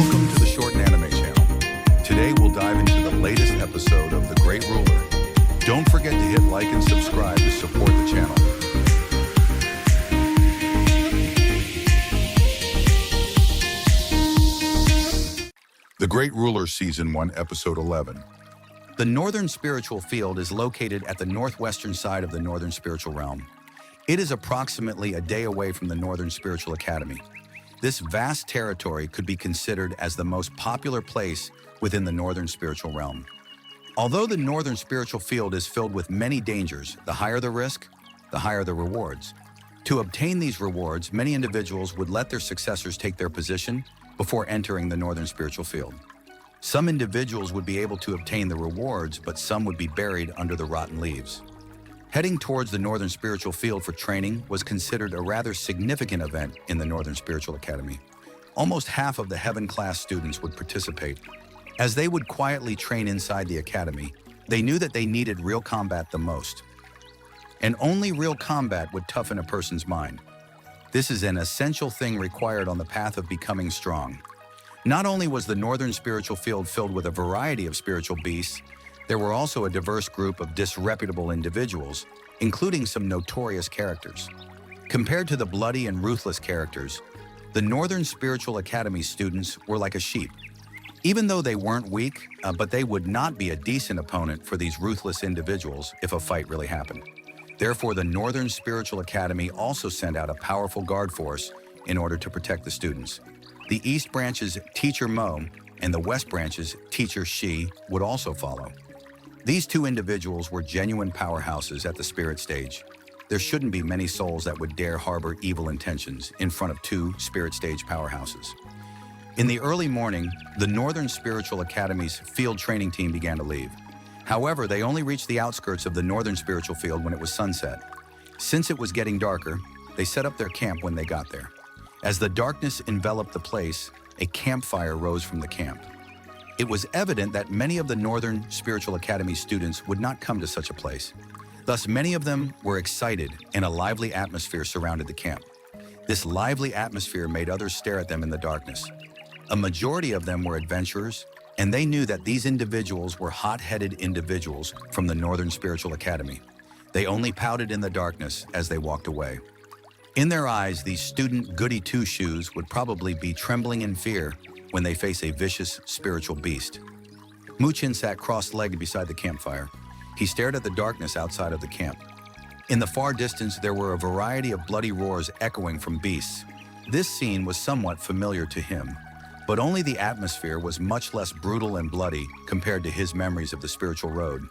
Welcome to the Shorten Anime channel. Today we'll dive into the latest episode of The Great Ruler. Don't forget to hit like and subscribe to support the channel. The Great Ruler Season 1, Episode 11. The Northern Spiritual Field is located at the northwestern side of the Northern Spiritual Realm. It is approximately a day away from the Northern Spiritual Academy. This vast territory could be considered as the most popular place within the Northern Spiritual Realm. Although the Northern Spiritual Field is filled with many dangers, the higher the risk, the higher the rewards. To obtain these rewards, many individuals would let their successors take their position before entering the Northern Spiritual Field. Some individuals would be able to obtain the rewards, but some would be buried under the rotten leaves. Heading towards the Northern Spiritual Field for training was considered a rather significant event in the Northern Spiritual Academy. Almost half of the Heaven-class students would participate. As they would quietly train inside the academy, they knew that they needed real combat the most. And only real combat would toughen a person's mind. This is an essential thing required on the path of becoming strong. Not only was the Northern Spiritual Field filled with a variety of spiritual beasts, there were also a diverse group of disreputable individuals, including some notorious characters. Compared to the bloody and ruthless characters, the Northern Spiritual Academy students were like a sheep. Even though they weren't weak, but they would not be a decent opponent for these ruthless individuals if a fight really happened. Therefore, the Northern Spiritual Academy also sent out a powerful guard force in order to protect the students. The East Branch's Teacher Mo and the West Branch's Teacher Shi would also follow. These two individuals were genuine powerhouses at the spirit stage. There shouldn't be many souls that would dare harbor evil intentions in front of two spirit stage powerhouses. In the early morning, the Northern Spiritual Academy's field training team began to leave. However, they only reached the outskirts of the Northern Spiritual Field when it was sunset. Since it was getting darker, they set up their camp when they got there. As the darkness enveloped the place, a campfire rose from the camp. It was evident that many of the Northern Spiritual Academy students would not come to such a place. Thus, many of them were excited, and a lively atmosphere surrounded the camp. This lively atmosphere made others stare at them in the darkness. A majority of them were adventurers, and they knew that these individuals were hot-headed individuals from the Northern Spiritual Academy. They only pouted in the darkness as they walked away. In their eyes, these student goody two-shoes would probably be trembling in fear when they face a vicious spiritual beast. Muchen sat cross-legged beside the campfire. He stared at the darkness outside of the camp. In the far distance, there were a variety of bloody roars echoing from beasts. This scene was somewhat familiar to him, but only the atmosphere was much less brutal and bloody compared to his memories of the spiritual road.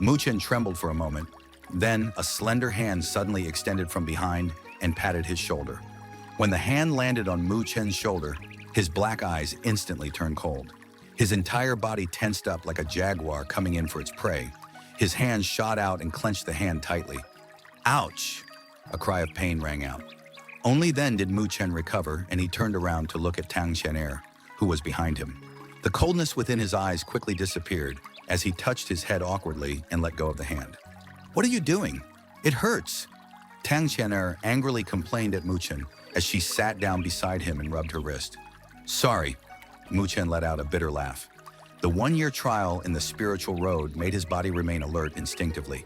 Muchen trembled for a moment. Then, a slender hand suddenly extended from behind and patted his shoulder. When the hand landed on Muchen's shoulder, his black eyes instantly turned cold. His entire body tensed up like a jaguar coming in for its prey. His hand shot out and clenched the hand tightly. Ouch! A cry of pain rang out. Only then did Muchen recover, and he turned around to look at Tang Qianer, who was behind him. The coldness within his eyes quickly disappeared as he touched his head awkwardly and let go of the hand. "What are you doing? It hurts!" Tang Qianer angrily complained at Muchen as she sat down beside him and rubbed her wrist. "Sorry," Muchen let out a bitter laugh. The one-year trial in the spiritual road made his body remain alert instinctively.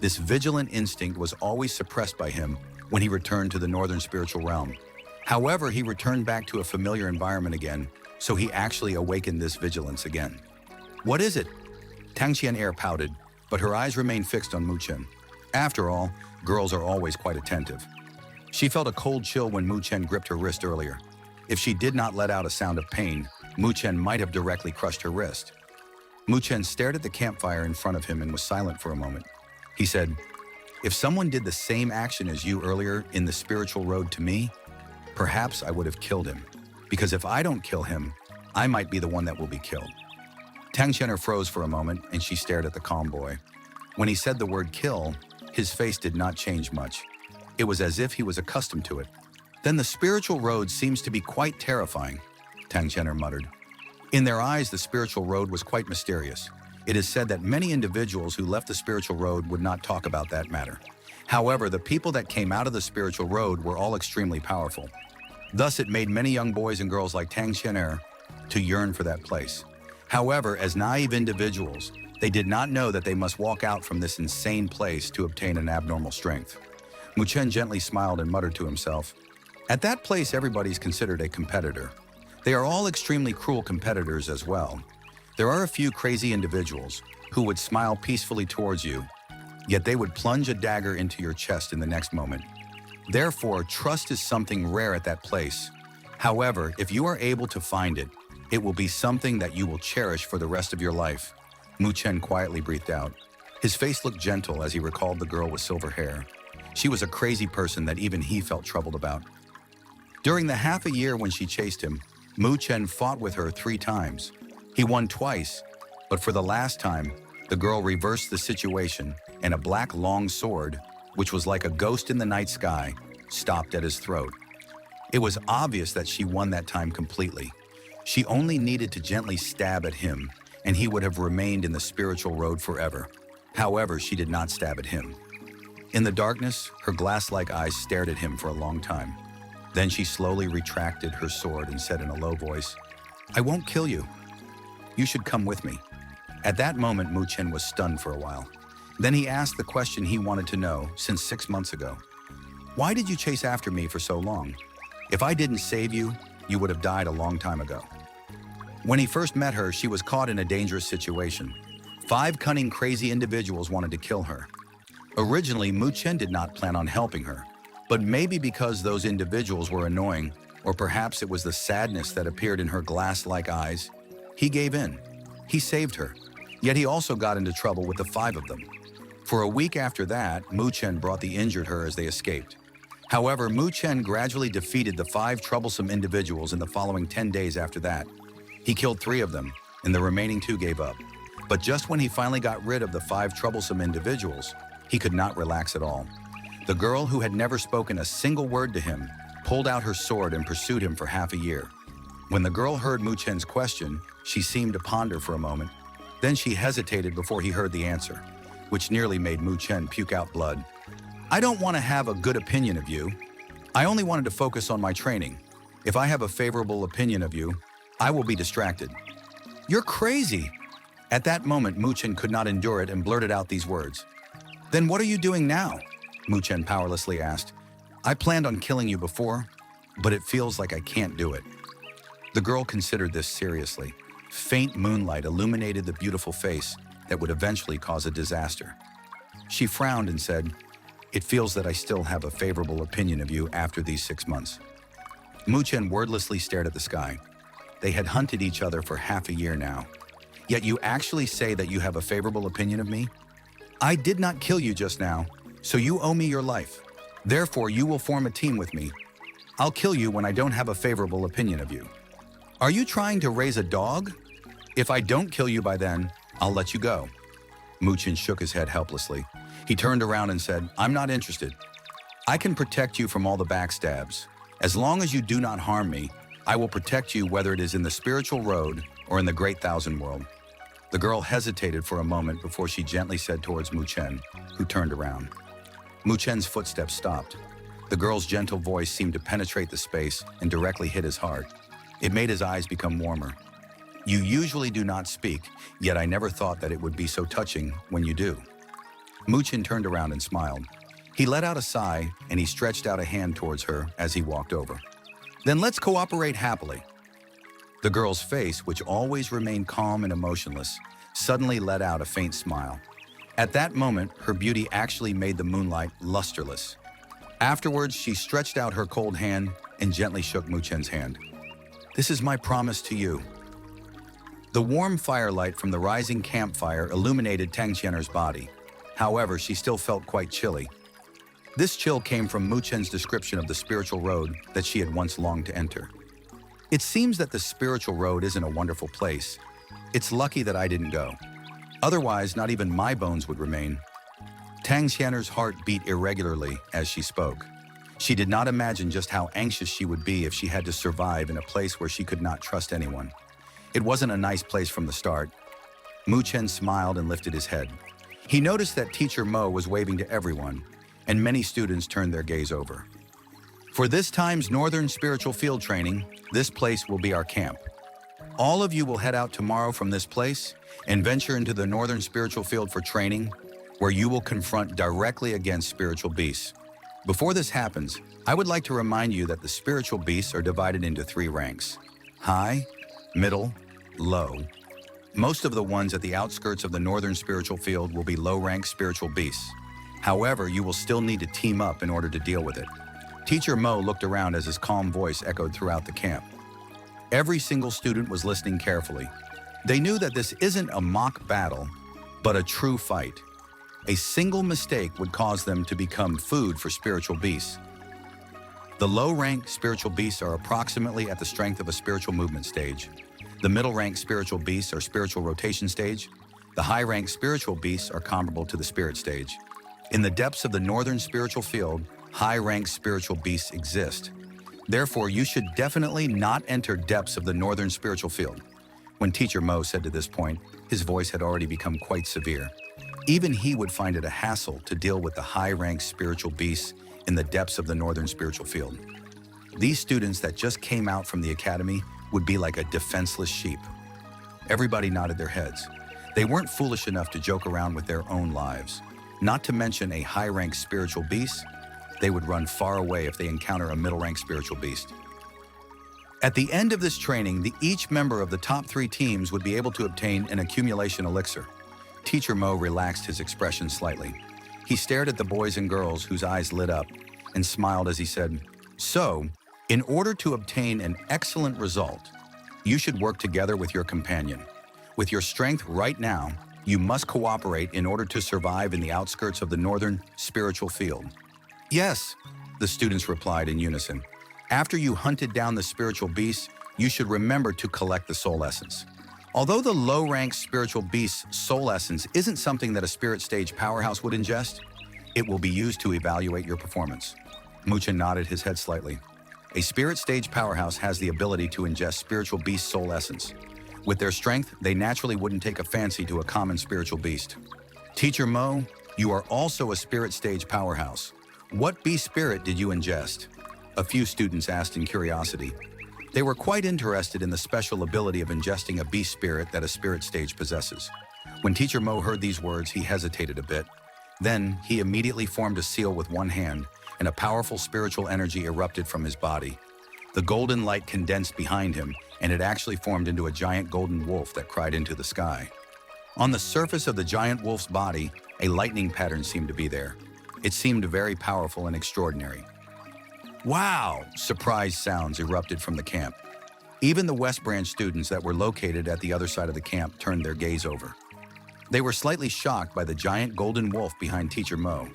This vigilant instinct was always suppressed by him when he returned to the Northern Spiritual Realm. However, he returned back to a familiar environment again, so he actually awakened this vigilance again. "What is it?" Tang Qianer pouted, but her eyes remained fixed on Muchen. After all, girls are always quite attentive. She felt a cold chill when Muchen gripped her wrist earlier. If she did not let out a sound of pain, Muchen might have directly crushed her wrist. Muchen stared at the campfire in front of him and was silent for a moment. He said, "If someone did the same action as you earlier in the spiritual road to me, perhaps I would have killed him. Because if I don't kill him, I might be the one that will be killed." Tang Qianer froze for a moment, and she stared at the calm boy. When he said the word kill, his face did not change much. It was as if he was accustomed to it. "Then the spiritual road seems to be quite terrifying," Tang Qianer muttered. In their eyes, the spiritual road was quite mysterious. It is said that many individuals who left the spiritual road would not talk about that matter. However, the people that came out of the spiritual road were all extremely powerful. Thus, it made many young boys and girls like Tang Qianer to yearn for that place. However, as naive individuals, they did not know that they must walk out from this insane place to obtain an abnormal strength. Mu Chen gently smiled and muttered to himself, "At that place, everybody's considered a competitor. They are all extremely cruel competitors as well. There are a few crazy individuals who would smile peacefully towards you, yet they would plunge a dagger into your chest in the next moment. Therefore, trust is something rare at that place. However, if you are able to find it, it will be something that you will cherish for the rest of your life." Mu Chen quietly breathed out. His face looked gentle as he recalled the girl with silver hair. She was a crazy person that even he felt troubled about. During the half a year when she chased him, Mu Chen fought with her 3 times. He won twice, but for the last time, the girl reversed the situation and a black long sword, which was like a ghost in the night sky, stopped at his throat. It was obvious that she won that time completely. She only needed to gently stab at him, and he would have remained in the spiritual road forever. However, she did not stab at him. In the darkness, her glass-like eyes stared at him for a long time. Then she slowly retracted her sword and said in a low voice, "I won't kill you. You should come with me." At that moment, Mu Chen was stunned for a while. Then he asked the question he wanted to know since 6 months ago. "Why did you chase after me for so long? If I didn't save you, you would have died a long time ago." When he first met her, she was caught in a dangerous situation. 5 cunning, crazy individuals wanted to kill her. Originally, Mu Chen did not plan on helping her, but maybe because those individuals were annoying, or perhaps it was the sadness that appeared in her glass-like eyes, he gave in. He saved her, yet he also got into trouble with the 5 of them. For a week after that, Mu Chen brought the injured her as they escaped. However, Mu Chen gradually defeated the 5 troublesome individuals in the following 10 days after that. He killed 3 of them, and the remaining 2 gave up. But just when he finally got rid of the 5 troublesome individuals, he could not relax at all. The girl, who had never spoken a single word to him, pulled out her sword and pursued him for half a year. When the girl heard Mu Chen's question, she seemed to ponder for a moment. Then she hesitated before he heard the answer, which nearly made Mu Chen puke out blood. "I don't want to have a good opinion of you. I only wanted to focus on my training. If I have a favorable opinion of you, I will be distracted." "You're crazy!" At that moment, Mu Chen could not endure it and blurted out these words. "Then what are you doing now?" Mu Chen powerlessly asked. "I planned on killing you before, but it feels like I can't do it." The girl considered this seriously. Faint moonlight illuminated the beautiful face that would eventually cause a disaster. She frowned and said, "It feels that I still have a favorable opinion of you after these 6 months." Mu Chen wordlessly stared at the sky. They had hunted each other for half a year now. "Yet you actually say that you have a favorable opinion of me? I did not kill you just now, so you owe me your life. Therefore, you will form a team with me. I'll kill you when I don't have a favorable opinion of you. Are you trying to raise a dog? If I don't kill you by then, I'll let you go." Mu Chen shook his head helplessly. He turned around and said, "I'm not interested. I can protect you from all the backstabs. As long as you do not harm me, I will protect you whether it is in the spiritual road or in the Great Thousand World." The girl hesitated for a moment before she gently said towards Mu Chen, who turned around. Mu Chen's footsteps stopped. The girl's gentle voice seemed to penetrate the space and directly hit his heart. It made his eyes become warmer. "You usually do not speak, yet I never thought that it would be so touching when you do." Mu Chen turned around and smiled. He let out a sigh, and he stretched out a hand towards her as he walked over. "Then let's cooperate happily." The girl's face, which always remained calm and emotionless, suddenly let out a faint smile. At that moment, her beauty actually made the moonlight lusterless. Afterwards, she stretched out her cold hand and gently shook Mu Chen's hand. "This is my promise to you." The warm firelight from the rising campfire illuminated Tang Qian'er's body. However, she still felt quite chilly. This chill came from Mu Chen's description of the spiritual road that she had once longed to enter. "It seems that the spiritual road isn't a wonderful place. It's lucky that I didn't go. Otherwise, not even my bones would remain." Tang Qian'er's heart beat irregularly as she spoke. She did not imagine just how anxious she would be if she had to survive in a place where she could not trust anyone. It wasn't a nice place from the start. Mu Chen smiled and lifted his head. He noticed that Teacher Mo was waving to everyone, and many students turned their gaze over. "For this time's Northern Spiritual Field Training, this place will be our camp. All of you will head out tomorrow from this place and venture into the Northern Spiritual Field for training, where you will confront directly against spiritual beasts. Before this happens, I would like to remind you that the spiritual beasts are divided into 3 ranks: high, middle, low. Most of the ones at the outskirts of the Northern Spiritual Field will be low-rank spiritual beasts. However, you will still need to team up in order to deal with it. Teacher Mo looked around as his calm voice echoed throughout the camp. Every single student was listening carefully. They knew that this isn't a mock battle, but a true fight. A single mistake would cause them to become food for spiritual beasts. The low-rank spiritual beasts are approximately at the strength of a spiritual movement stage. The middle-rank spiritual beasts are spiritual rotation stage. The high-rank spiritual beasts are comparable to the spirit stage. In the depths of the Northern Spiritual Field, high-rank spiritual beasts exist. Therefore, you should definitely not enter depths of the Northern Spiritual Field. When Teacher Mo said to this point, his voice had already become quite severe. Even he would find it a hassle to deal with the high-ranked spiritual beasts in the depths of the Northern Spiritual Field. These students that just came out from the academy would be like a defenseless sheep. Everybody nodded their heads. They weren't foolish enough to joke around with their own lives. Not to mention a high-ranked spiritual beast, they would run far away if they encounter a middle-ranked spiritual beast. At the end of this training, each member of the top 3 teams would be able to obtain an accumulation elixir. Teacher Mo relaxed his expression slightly. He stared at the boys and girls whose eyes lit up and smiled as he said, "So, in order to obtain an excellent result, you should work together with your companion. With your strength right now, you must cooperate in order to survive in the outskirts of the Northern Spiritual Field." "Yes," the students replied in unison. "After you hunted down the spiritual beasts, you should remember to collect the soul essence." Although the low-ranked spiritual beast's soul essence isn't something that a spirit stage powerhouse would ingest, it will be used to evaluate your performance. Muchen nodded his head slightly. A spirit stage powerhouse has the ability to ingest spiritual beast soul essence. With their strength, they naturally wouldn't take a fancy to a common spiritual beast. "Teacher Mo, you are also a spirit stage powerhouse. What beast spirit did you ingest?" A few students asked in curiosity. They were quite interested in the special ability of ingesting a beast spirit that a spirit stage possesses. When Teacher Mo heard these words, he hesitated a bit. Then, he immediately formed a seal with one hand, and a powerful spiritual energy erupted from his body. The golden light condensed behind him, and it actually formed into a giant golden wolf that cried into the sky. On the surface of the giant wolf's body, a lightning pattern seemed to be there. It seemed very powerful and extraordinary. "Wow!" Surprise sounds erupted from the camp. Even the West Branch students that were located at the other side of the camp turned their gaze over. They were slightly shocked by the giant golden wolf behind Teacher Mo.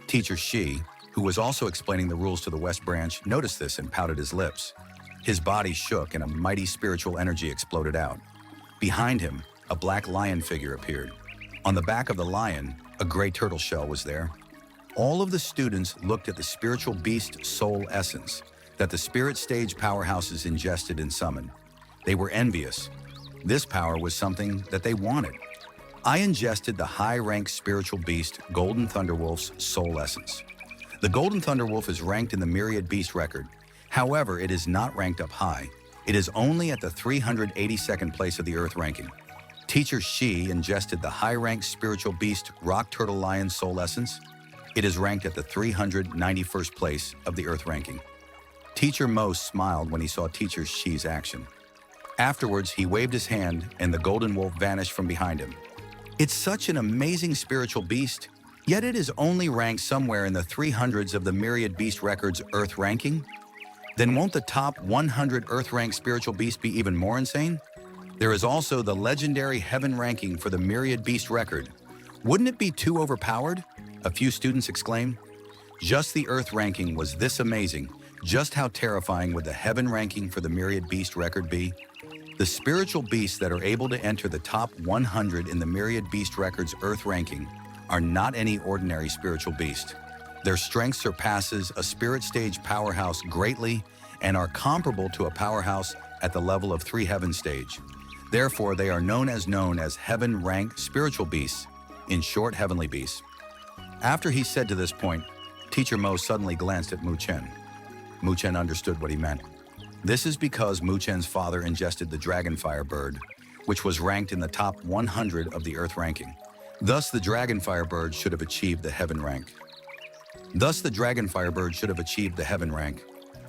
Teacher Shi, who was also explaining the rules to the West Branch, noticed this and pouted his lips. His body shook and a mighty spiritual energy exploded out. Behind him, a black lion figure appeared. On the back of the lion, a gray turtle shell was there. All of the students looked at the spiritual beast soul essence that the spirit stage powerhouses ingested and summoned. They were envious. This power was something that they wanted. I ingested the high-ranked spiritual beast Golden Thunderwolf's soul essence. The Golden Thunderwolf is ranked in the Myriad Beast record. However, it is not ranked up high. It is only at the 382nd place of the Earth ranking. Teacher Shi ingested the high-ranked spiritual beast Rock Turtle Lion soul essence. It is ranked at the 391st place of the Earth ranking. Teacher Mo smiled when he saw Teacher Shi's action. Afterwards, he waved his hand and the golden wolf vanished from behind him. It's such an amazing spiritual beast, yet it is only ranked somewhere in the 300s of the Myriad Beast Record's Earth ranking? Then won't the top 100 Earth-ranked spiritual beast be even more insane? There is also the legendary Heaven ranking for the Myriad Beast Record. Wouldn't it be too overpowered? A few students exclaimed. Just the Earth ranking was this amazing. Just how terrifying would the Heaven ranking for the Myriad Beast Record be? The spiritual beasts that are able to enter the top 100 in the Myriad Beast Record's Earth ranking are not any ordinary spiritual beast. Their strength surpasses a spirit stage powerhouse greatly and are comparable to a powerhouse at the level of 3 Heaven stage. Therefore, they are known as Heaven rank spiritual beasts, in short, heavenly beasts. After he said to this point, Teacher Mo suddenly glanced at Mu Chen. Mu Chen understood what he meant. This is because Mu Chen's father ingested the Dragonfire Bird, which was ranked in the top 100 of the Earth ranking. Thus, the Dragonfire Bird should have achieved the Heaven rank.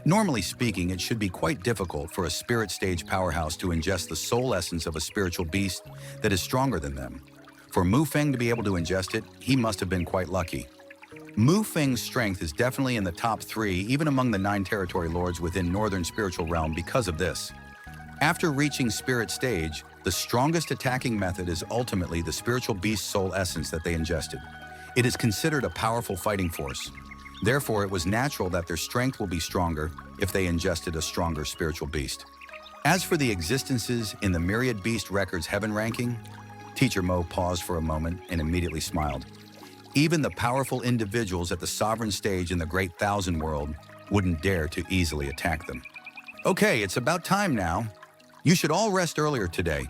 Normally speaking, it should be quite difficult for a spirit stage powerhouse to ingest the soul essence of a spiritual beast that is stronger than them. For Mu Feng to be able to ingest it, he must have been quite lucky. Mu Feng's strength is definitely in the top 3, even among the 9 territory lords within Northern Spiritual Realm because of this. After reaching spirit stage, the strongest attacking method is ultimately the spiritual beast soul essence that they ingested. It is considered a powerful fighting force. Therefore, it was natural that their strength will be stronger if they ingested a stronger spiritual beast. As for the existences in the Myriad Beast Records Heaven ranking, Teacher Mo paused for a moment and immediately smiled. Even the powerful individuals at the sovereign stage in the Great Thousand World wouldn't dare to easily attack them. Okay, it's about time now. You should all rest earlier today.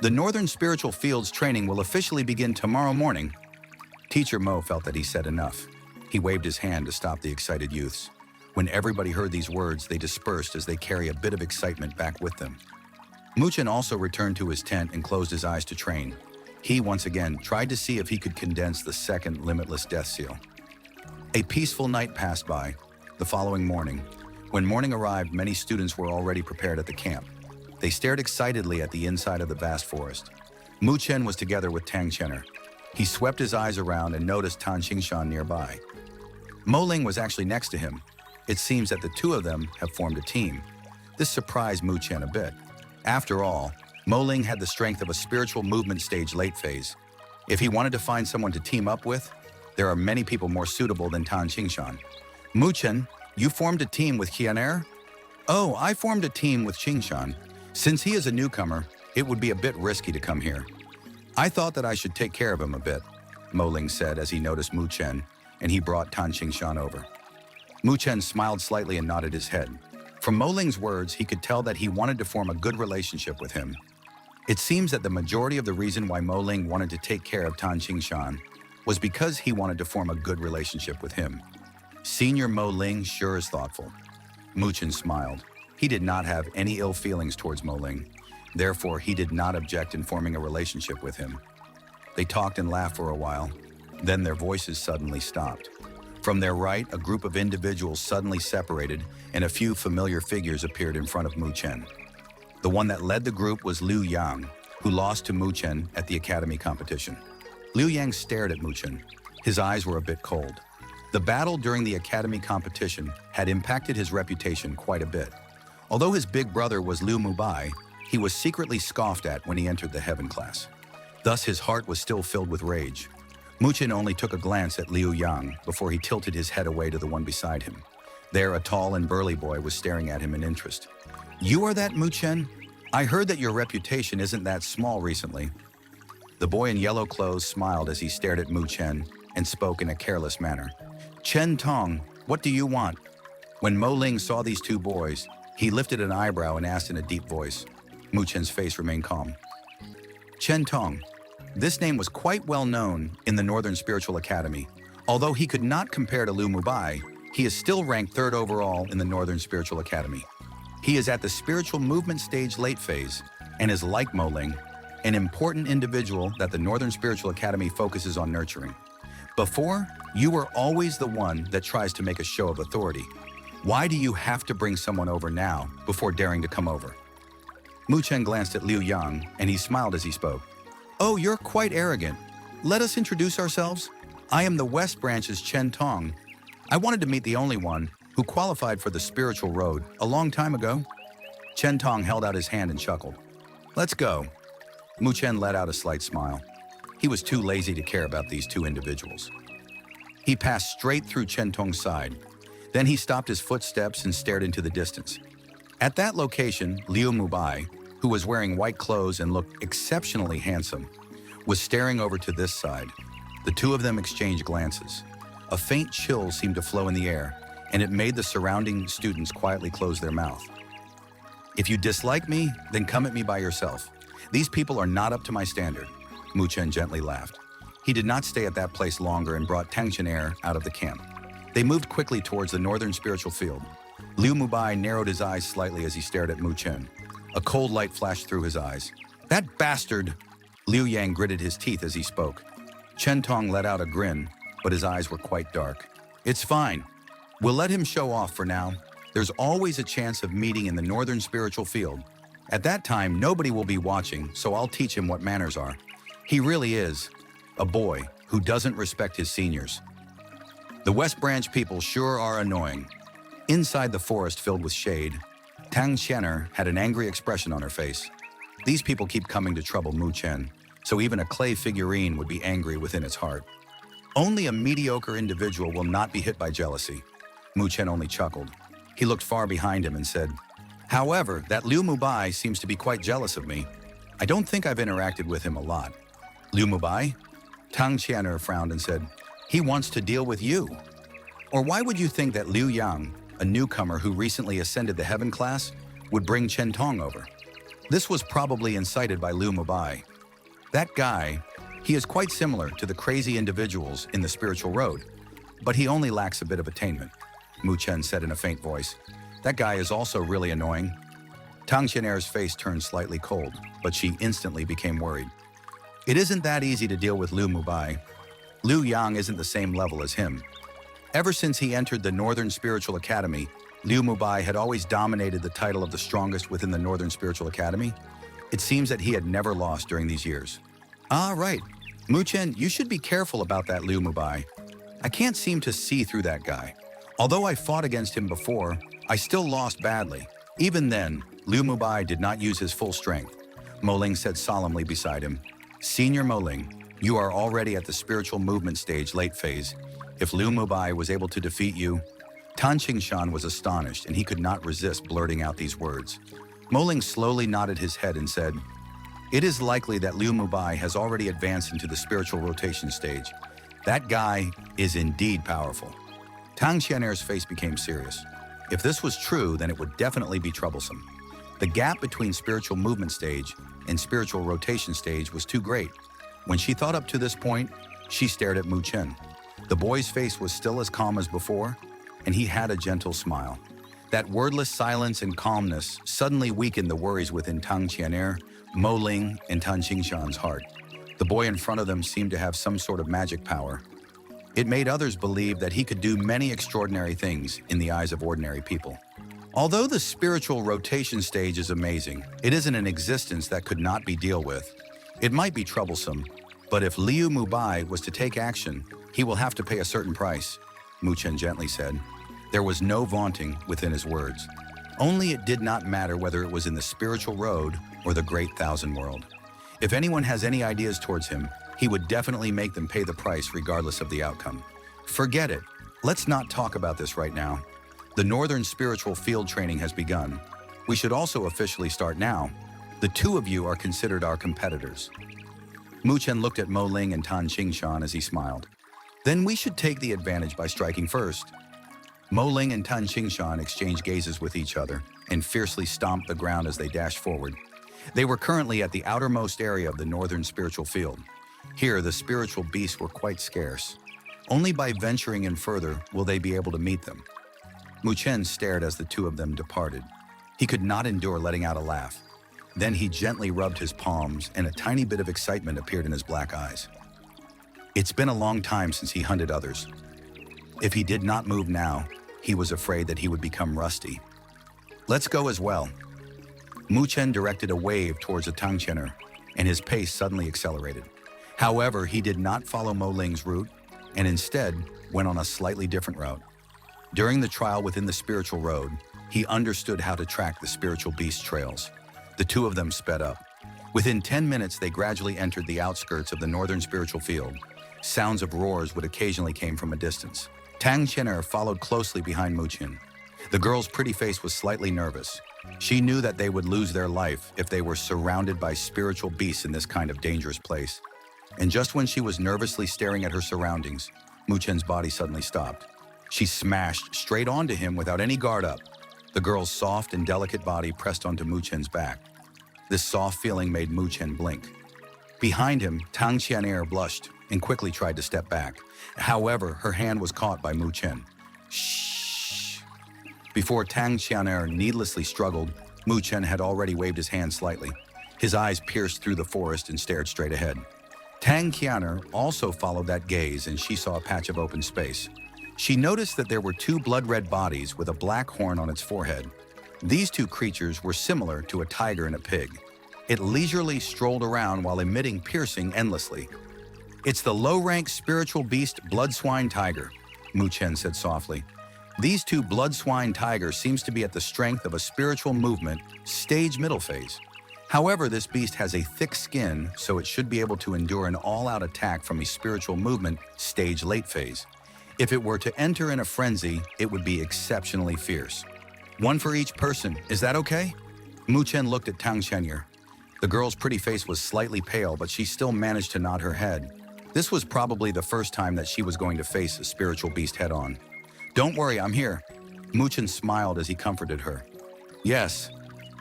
The Northern Spiritual Fields training will officially begin tomorrow morning. Teacher Mo felt that he said enough. He waved his hand to stop the excited youths. When everybody heard these words, they dispersed as they carry a bit of excitement back with them. Mu Chen also returned to his tent and closed his eyes to train. He, once again, tried to see if he could condense the second limitless death seal. A peaceful night passed by. The following morning, when morning arrived, many students were already prepared at the camp. They stared excitedly at the inside of the vast forest. Mu Chen was together with Tang Chener. He swept his eyes around and noticed Tan Qingshan nearby. Mo Ling was actually next to him. It seems that the two of them have formed a team. This surprised Mu Chen a bit. After all, Mo Ling had the strength of a spiritual movement stage late phase. If he wanted to find someone to team up with, there are many people more suitable than Tan Qingshan. Mu Chen, you formed a team with Qianer? Oh, I formed a team with Qingshan. Since he is a newcomer, it would be a bit risky to come here. I thought that I should take care of him a bit, Mo Ling said as he noticed Mu Chen, and he brought Tan Qingshan over. Mu Chen smiled slightly and nodded his head. From Mo Ling's words, he could tell that he wanted to form a good relationship with him. It seems that the majority of the reason why Mo Ling wanted to take care of Tan Qingshan was because he wanted to form a good relationship with him. Senior Mo Ling sure is thoughtful. Mu Chen smiled. He did not have any ill feelings towards Mo Ling. Therefore, he did not object in forming a relationship with him. They talked and laughed for a while. Then their voices suddenly stopped. From their right, a group of individuals suddenly separated, and a few familiar figures appeared in front of Mu Chen. The one that led the group was Liu Yang, who lost to Mu Chen at the academy competition. Liu Yang stared at Mu Chen. His eyes were a bit cold. The battle during the academy competition had impacted his reputation quite a bit. Although his big brother was Liu Mubai, he was secretly scoffed at when he entered the Heaven class. Thus, his heart was still filled with rage. Mu Chen only took a glance at Liu Yang before he tilted his head away to the one beside him. There, a tall and burly boy was staring at him in interest. You are that Mu Chen? I heard that your reputation isn't that small recently. The boy in yellow clothes smiled as he stared at Mu Chen and spoke in a careless manner. Chen Tong, what do you want? When Mo Ling saw these two boys, he lifted an eyebrow and asked in a deep voice. Mu Chen's face remained calm. Chen Tong. This name was quite well known in the Northern Spiritual Academy. Although he could not compare to Liu Mubai, he is still ranked 3rd overall in the Northern Spiritual Academy. He is at the spiritual movement stage late phase and is like Mo Ling, an important individual that the Northern Spiritual Academy focuses on nurturing. Before, you were always the one that tries to make a show of authority. Why do you have to bring someone over now before daring to come over? Mu Chen glanced at Liu Yang and he smiled as he spoke. Oh, you're quite arrogant. Let us introduce ourselves. I am the West Branch's Chen Tong. I wanted to meet the only one who qualified for the spiritual road a long time ago. Chen Tong held out his hand and chuckled. Let's go. Mu Chen let out a slight smile. He was too lazy to care about these two individuals. He passed straight through Chen Tong's side. Then he stopped his footsteps and stared into the distance. At that location, Liu Mubai, who was wearing white clothes and looked exceptionally handsome, was staring over to this side. The two of them exchanged glances. A faint chill seemed to flow in the air, and it made the surrounding students quietly close their mouth. If you dislike me, then come at me by yourself. These people are not up to my standard. Mu Chen gently laughed. He did not stay at that place longer and brought Tang Chener out of the camp. They moved quickly towards the Northern Spiritual Field. Liu Mubai narrowed his eyes slightly as he stared at Mu Chen. A cold light flashed through his eyes. That bastard! Liu Yang gritted his teeth as he spoke. Chen Tong let out a grin, but his eyes were quite dark. It's fine. We'll let him show off for now. There's always a chance of meeting in the Northern Spiritual Field. At that time, nobody will be watching, so I'll teach him what manners are. He really is a boy who doesn't respect his seniors. The West Branch people sure are annoying. Inside the forest filled with shade, Tang Qianer had an angry expression on her face. These people keep coming to trouble Mu Chen, so even a clay figurine would be angry within its heart. Only a mediocre individual will not be hit by jealousy. Mu Chen only chuckled. He looked far behind him and said, however, that Liu Mubai seems to be quite jealous of me. I don't think I've interacted with him a lot. Liu Mubai? Tang Qianer frowned and said, he wants to deal with you. Or why would you think that Liu Yang, a newcomer who recently ascended the Heaven class, would bring Chen Tong over? This was probably incited by Liu Mubai. That guy, he is quite similar to the crazy individuals in the spiritual road, but he only lacks a bit of attainment, Mu Chen said in a faint voice. That guy is also really annoying. Tang Qianer's face turned slightly cold, but she instantly became worried. It isn't that easy to deal with Liu Mubai. Liu Yang isn't the same level as him. Ever since he entered the Northern Spiritual Academy, Liu Mubai had always dominated the title of the strongest within the Northern Spiritual Academy. It seems that he had never lost during these years. Ah, right. Mu Chen, you should be careful about that Liu Mubai. I can't seem to see through that guy. Although I fought against him before, I still lost badly. Even then, Liu Mubai did not use his full strength. Mo Ling said solemnly beside him, Senior Mo Ling, you are already at the spiritual movement stage late phase. If Liu Mubai was able to defeat you, Tan Qingshan was astonished and he could not resist blurting out these words. Mo Ling slowly nodded his head and said, it is likely that Liu Mubai has already advanced into the spiritual rotation stage. That guy is indeed powerful. Tang Qianer's face became serious. If this was true, then it would definitely be troublesome. The gap between spiritual movement stage and spiritual rotation stage was too great. When she thought up to this point, she stared at Mu Chen. The boy's face was still as calm as before, and he had a gentle smile. That wordless silence and calmness suddenly weakened the worries within Tang Qianer, Mo Ling, and Tan Qingshan's heart. The boy in front of them seemed to have some sort of magic power. It made others believe that he could do many extraordinary things in the eyes of ordinary people. Although the spiritual rotation stage is amazing, it isn't an existence that could not be dealt with. It might be troublesome, but if Liu Mubai was to take action, he will have to pay a certain price, Mu Chen gently said. There was no vaunting within his words. Only it did not matter whether it was in the spiritual road or the great thousand world. If anyone has any ideas towards him, he would definitely make them pay the price regardless of the outcome. Forget it. Let's not talk about this right now. The Northern Spiritual Field training has begun. We should also officially start now. The two of you are considered our competitors. Mu Chen looked at Mo Ling and Tan Qingshan as he smiled. Then we should take the advantage by striking first. Mo Ling and Tan Qingshan exchanged gazes with each other and fiercely stomped the ground as they dashed forward. They were currently at the outermost area of the Northern Spiritual Field. Here, the spiritual beasts were quite scarce. Only by venturing in further will they be able to meet them. Mu Chen stared as the two of them departed. He could not endure letting out a laugh. Then he gently rubbed his palms and a tiny bit of excitement appeared in his black eyes. It's been a long time since he hunted others. If he did not move now, he was afraid that he would become rusty. Let's go as well. Mu Chen directed a wave towards the Tang Qianer, and his pace suddenly accelerated. However, he did not follow Mo Ling's route, and instead went on a slightly different route. During the trial within the spiritual road, he understood how to track the spiritual beast trails. The two of them sped up. Within 10 minutes, they gradually entered the outskirts of the Northern Spiritual Field. Sounds of roars would occasionally come from a distance. Tang Qianer followed closely behind Mu Chen. The girl's pretty face was slightly nervous. She knew that they would lose their life if they were surrounded by spiritual beasts in this kind of dangerous place. And just when she was nervously staring at her surroundings, Mu Chen's body suddenly stopped. She smashed straight onto him without any guard up. The girl's soft and delicate body pressed onto Mu Chen's back. This soft feeling made Mu Chen blink. Behind him, Tang Qianer blushed and quickly tried to step back. However, her hand was caught by Mu Chen. Shh. Before Tang Qianer needlessly struggled, Mu Chen had already waved his hand slightly. His eyes pierced through the forest and stared straight ahead. Tang Qianer also followed that gaze, and she saw a patch of open space. She noticed that there were two blood-red bodies with a black horn on its forehead. These two creatures were similar to a tiger and a pig. It leisurely strolled around while emitting piercing endlessly. "It's the low-rank spiritual beast blood swine tiger," Mu Chen said softly. "These two blood swine tigers seems to be at the strength of a spiritual movement, stage middle phase. However, this beast has a thick skin, so it should be able to endure an all-out attack from a spiritual movement, stage late phase. If it were to enter in a frenzy, it would be exceptionally fierce. One for each person, is that okay?" Mu Chen looked at Tang Qianer. The girl's pretty face was slightly pale, but she still managed to nod her head. This was probably the first time that she was going to face a spiritual beast head-on. "Don't worry, I'm here." Mu Chen smiled as he comforted her. "Yes."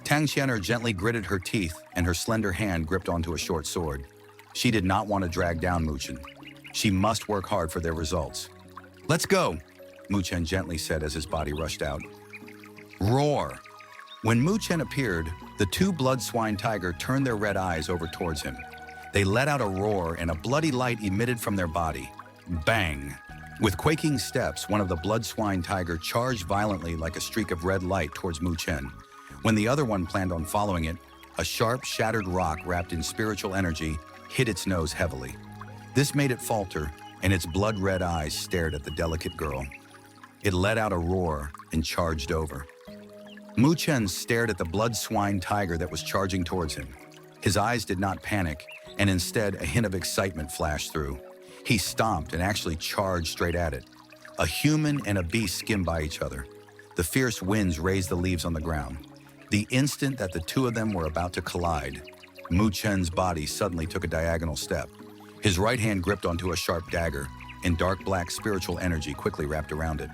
Tang Qianer gently gritted her teeth, and her slender hand gripped onto a short sword. She did not want to drag down Mu Chen. She must work hard for their results. "Let's go," Mu Chen gently said as his body rushed out. Roar! When Mu Chen appeared, the two blood swine tiger turned their red eyes over towards him. They let out a roar, and a bloody light emitted from their body. Bang! With quaking steps, one of the blood swine tiger charged violently like a streak of red light towards Mu Chen. When the other one planned on following it, a sharp, shattered rock wrapped in spiritual energy hit its nose heavily. This made it falter, and its blood-red eyes stared at the delicate girl. It let out a roar and charged over. Mu Chen stared at the blood swine tiger that was charging towards him. His eyes did not panic, and instead a hint of excitement flashed through. He stomped and actually charged straight at it. A human and a beast skimmed by each other. The fierce winds raised the leaves on the ground. The instant that the two of them were about to collide, Mu Chen's body suddenly took a diagonal step. His right hand gripped onto a sharp dagger, and dark black spiritual energy quickly wrapped around it.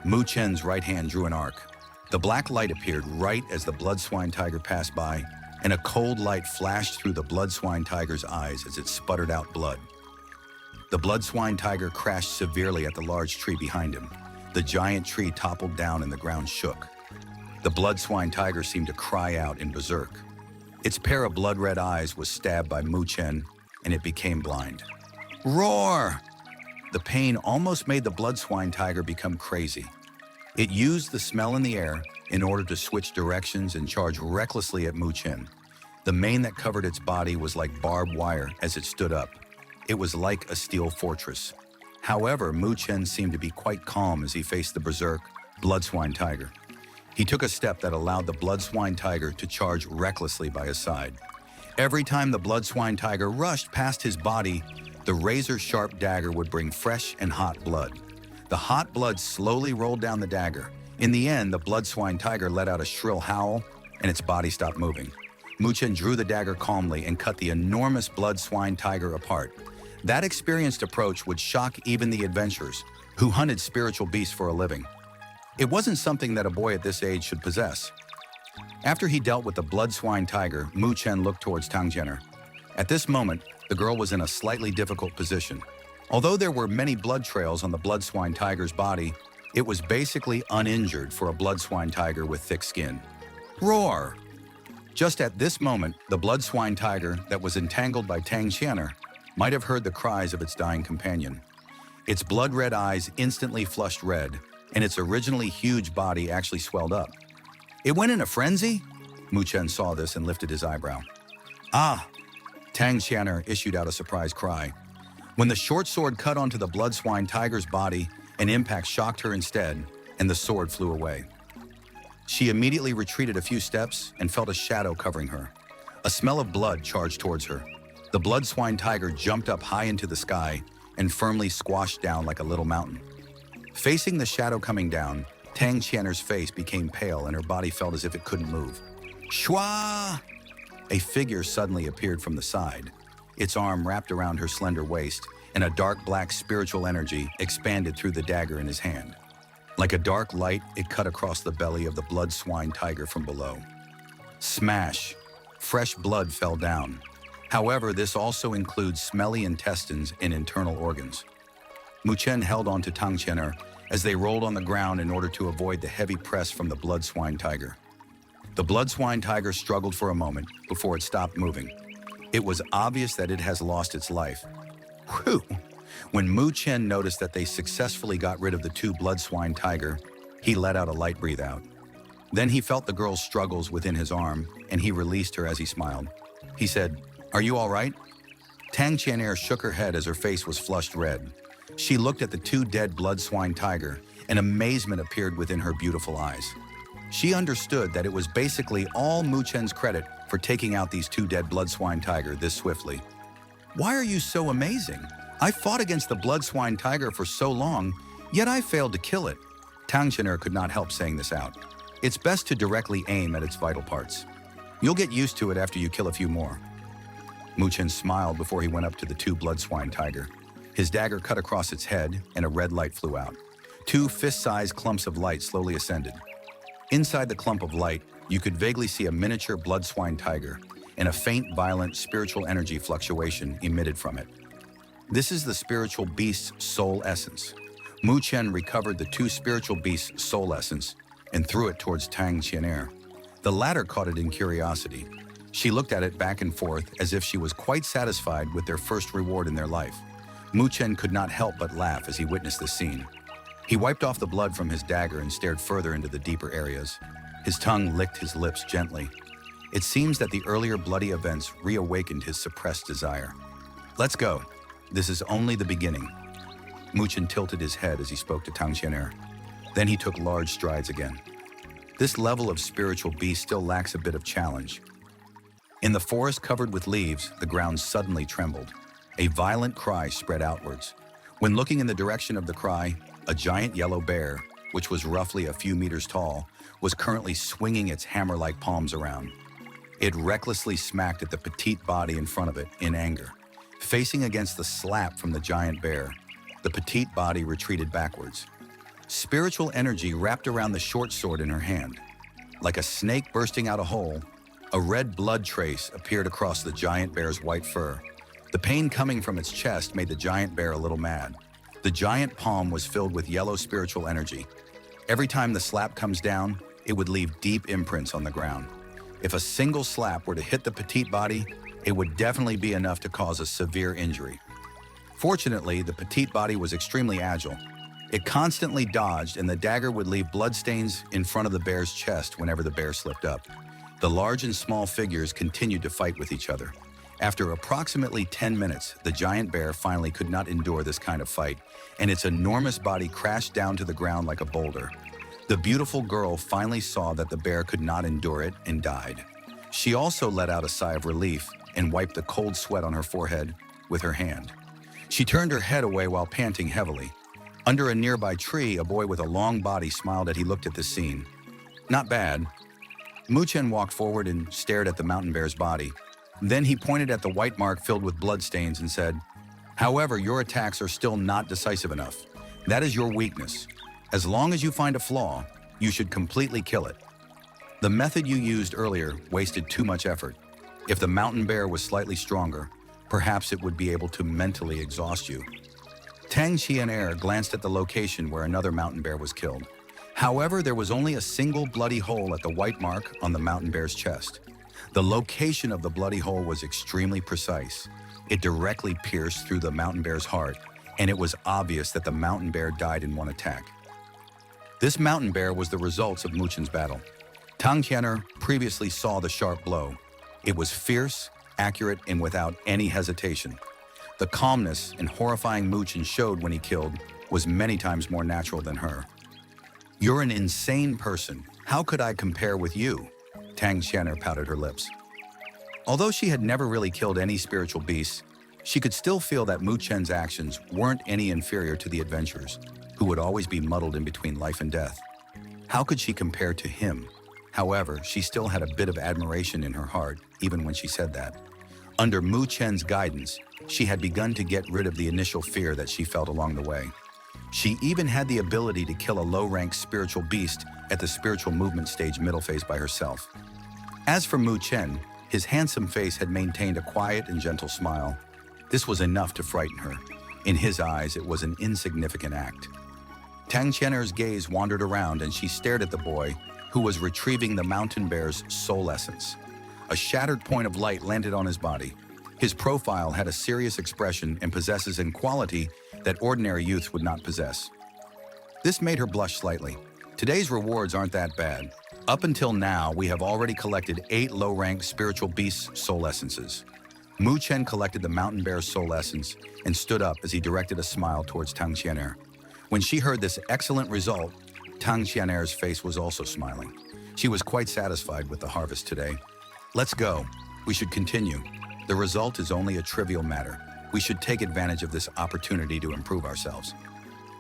Mu Chen's right hand drew an arc. The black light appeared right as the blood swine tiger passed by, and a cold light flashed through the blood swine tiger's eyes as it sputtered out blood. The blood swine tiger crashed severely at the large tree behind him. The giant tree toppled down and the ground shook. The blood swine tiger seemed to cry out in berserk. Its pair of blood-red eyes was stabbed by Mu Chen, and it became blind. Roar! The pain almost made the blood swine tiger become crazy. It used the smell in the air in order to switch directions and charge recklessly at Mu Chen. The mane that covered its body was like barbed wire as it stood up. It was like a steel fortress. However, Mu Chen seemed to be quite calm as he faced the berserk blood swine tiger. He took a step that allowed the blood swine tiger to charge recklessly by his side. Every time the blood swine tiger rushed past his body, the razor-sharp dagger would bring fresh and hot blood. The hot blood slowly rolled down the dagger. In the end, the blood swine tiger let out a shrill howl, and its body stopped moving. Mu Chen drew the dagger calmly and cut the enormous blood swine tiger apart. That experienced approach would shock even the adventurers, who hunted spiritual beasts for a living. It wasn't something that a boy at this age should possess. After he dealt with the blood swine tiger, Mu Chen looked towards Tang Qianer. At this moment, the girl was in a slightly difficult position. Although there were many blood trails on the blood swine tiger's body, it was basically uninjured for a blood swine tiger with thick skin. Roar! Just at this moment, the blood swine tiger that was entangled by Tang Qianer might have heard the cries of its dying companion. Its blood-red eyes instantly flushed red, and its originally huge body actually swelled up. It went in a frenzy? Mu Chen saw this and lifted his eyebrow. Ah! Tang Qianer issued out a surprised cry. When the short sword cut onto the blood swine tiger's body, an impact shocked her instead, and the sword flew away. She immediately retreated a few steps and felt a shadow covering her. A smell of blood charged towards her. The blood swine tiger jumped up high into the sky and firmly squashed down like a little mountain. Facing the shadow coming down, Tang Qianer's face became pale and her body felt as if it couldn't move. Shwa! A figure suddenly appeared from the side. Its arm wrapped around her slender waist, and a dark black spiritual energy expanded through the dagger in his hand. Like a dark light, it cut across the belly of the blood swine tiger from below. Smash! Fresh blood fell down. However, this also includes smelly intestines and internal organs. Mu Chen held on to Tang Qianer as they rolled on the ground in order to avoid the heavy press from the blood swine tiger. The blood swine tiger struggled for a moment before it stopped moving. It was obvious that it has lost its life. Whew! When Mu Chen noticed that they successfully got rid of the two blood swine tiger, he let out a light breath out. Then he felt the girl's struggles within his arm, and he released her as he smiled. He said, "Are you all right?" Tang Qian'er shook her head as her face was flushed red. She looked at the two dead blood swine tiger, and amazement appeared within her beautiful eyes. She understood that it was basically all Mu Chen's credit for taking out these two dead blood swine tiger this swiftly. "Why are you so amazing? I fought against the blood swine tiger for so long, yet I failed to kill it." Tang Qian'er could not help saying this out. It's best to directly aim at its vital parts. You'll get used to it after you kill a few more. Mu Chen smiled before he went up to the two blood swine tiger. His dagger cut across its head, and a red light flew out. Two fist-sized clumps of light slowly ascended. Inside the clump of light, you could vaguely see a miniature blood swine tiger, and a faint, violent spiritual energy fluctuation emitted from it. This is the spiritual beast's soul essence. Mu Chen recovered the two spiritual beasts' soul essence and threw it towards Tang Qian'er. The latter caught it in curiosity. She looked at it back and forth as if she was quite satisfied with their first reward in their life. Mu Chen could not help but laugh as he witnessed this scene. He wiped off the blood from his dagger and stared further into the deeper areas. His tongue licked his lips gently. It seems that the earlier bloody events reawakened his suppressed desire. "Let's go. This is only the beginning." Mu Chen tilted his head as he spoke to Tang Qian'er. Then he took large strides again. This level of spiritual beast still lacks a bit of challenge. In the forest covered with leaves, the ground suddenly trembled. A violent cry spread outwards. When looking in the direction of the cry, a giant yellow bear, which was roughly a few meters tall, was currently swinging its hammer-like palms around. It recklessly smacked at the petite body in front of it in anger. Facing against the slap from the giant bear, the petite body retreated backwards. Spiritual energy wrapped around the short sword in her hand. Like a snake bursting out a hole, a red blood trace appeared across the giant bear's white fur. The pain coming from its chest made the giant bear a little mad. The giant palm was filled with yellow spiritual energy. Every time the slap comes down, it would leave deep imprints on the ground. If a single slap were to hit the petite body, it would definitely be enough to cause a severe injury. Fortunately, the petite body was extremely agile. It constantly dodged, and the dagger would leave bloodstains in front of the bear's chest whenever the bear slipped up. The large and small figures continued to fight with each other. After approximately 10 minutes, the giant bear finally could not endure this kind of fight, and its enormous body crashed down to the ground like a boulder. The beautiful girl finally saw that the bear could not endure it and died. She also let out a sigh of relief and wiped the cold sweat on her forehead with her hand. She turned her head away while panting heavily. Under a nearby tree, a boy with a long body smiled as he looked at this scene. "Not bad." Mu Chen walked forward and stared at the mountain bear's body. Then he pointed at the white mark filled with bloodstains and said, "However, your attacks are still not decisive enough. That is your weakness. As long as you find a flaw, you should completely kill it. The method you used earlier wasted too much effort. If the mountain bear was slightly stronger, perhaps it would be able to mentally exhaust you." Tang Qian'er glanced at the location where another mountain bear was killed. However, there was only a single bloody hole at the white mark on the mountain bear's chest. The location of the bloody hole was extremely precise. It directly pierced through the mountain bear's heart, and it was obvious that the mountain bear died in one attack. This mountain bear was the results of Mu Chen's battle. Tang Qian'er previously saw the sharp blow. It was fierce, accurate, and without any hesitation. The calmness and horrifying Mu Chen showed when he killed was many times more natural than her. "You're an insane person. How could I compare with you?" Tang Qian'er pouted her lips. Although she had never really killed any spiritual beasts, she could still feel that Mu Chen's actions weren't any inferior to the adventurers, who would always be muddled in between life and death. How could she compare to him? However, she still had a bit of admiration in her heart, even when she said that. Under Mu Chen's guidance, she had begun to get rid of the initial fear that she felt along the way. She even had the ability to kill a low-ranked spiritual beast at the spiritual movement stage middle phase by herself. As for Mu Chen, his handsome face had maintained a quiet and gentle smile. This was enough to frighten her. In his eyes, it was an insignificant act. Tang Qian'er's gaze wandered around and she stared at the boy who was retrieving the mountain bear's soul essence. A shattered point of light landed on his body. His profile had a serious expression and possesses a quality that ordinary youths would not possess. This made her blush slightly. Today's rewards aren't that bad. Up until now, we have already collected 8 low-ranked spiritual beasts' soul essences. Mu Chen collected the mountain bear's soul essence and stood up as he directed a smile towards Tang Qian'er. When she heard this excellent result, Tang Qian'er's face was also smiling. She was quite satisfied with the harvest today. Let's go. We should continue. The result is only a trivial matter. We should take advantage of this opportunity to improve ourselves.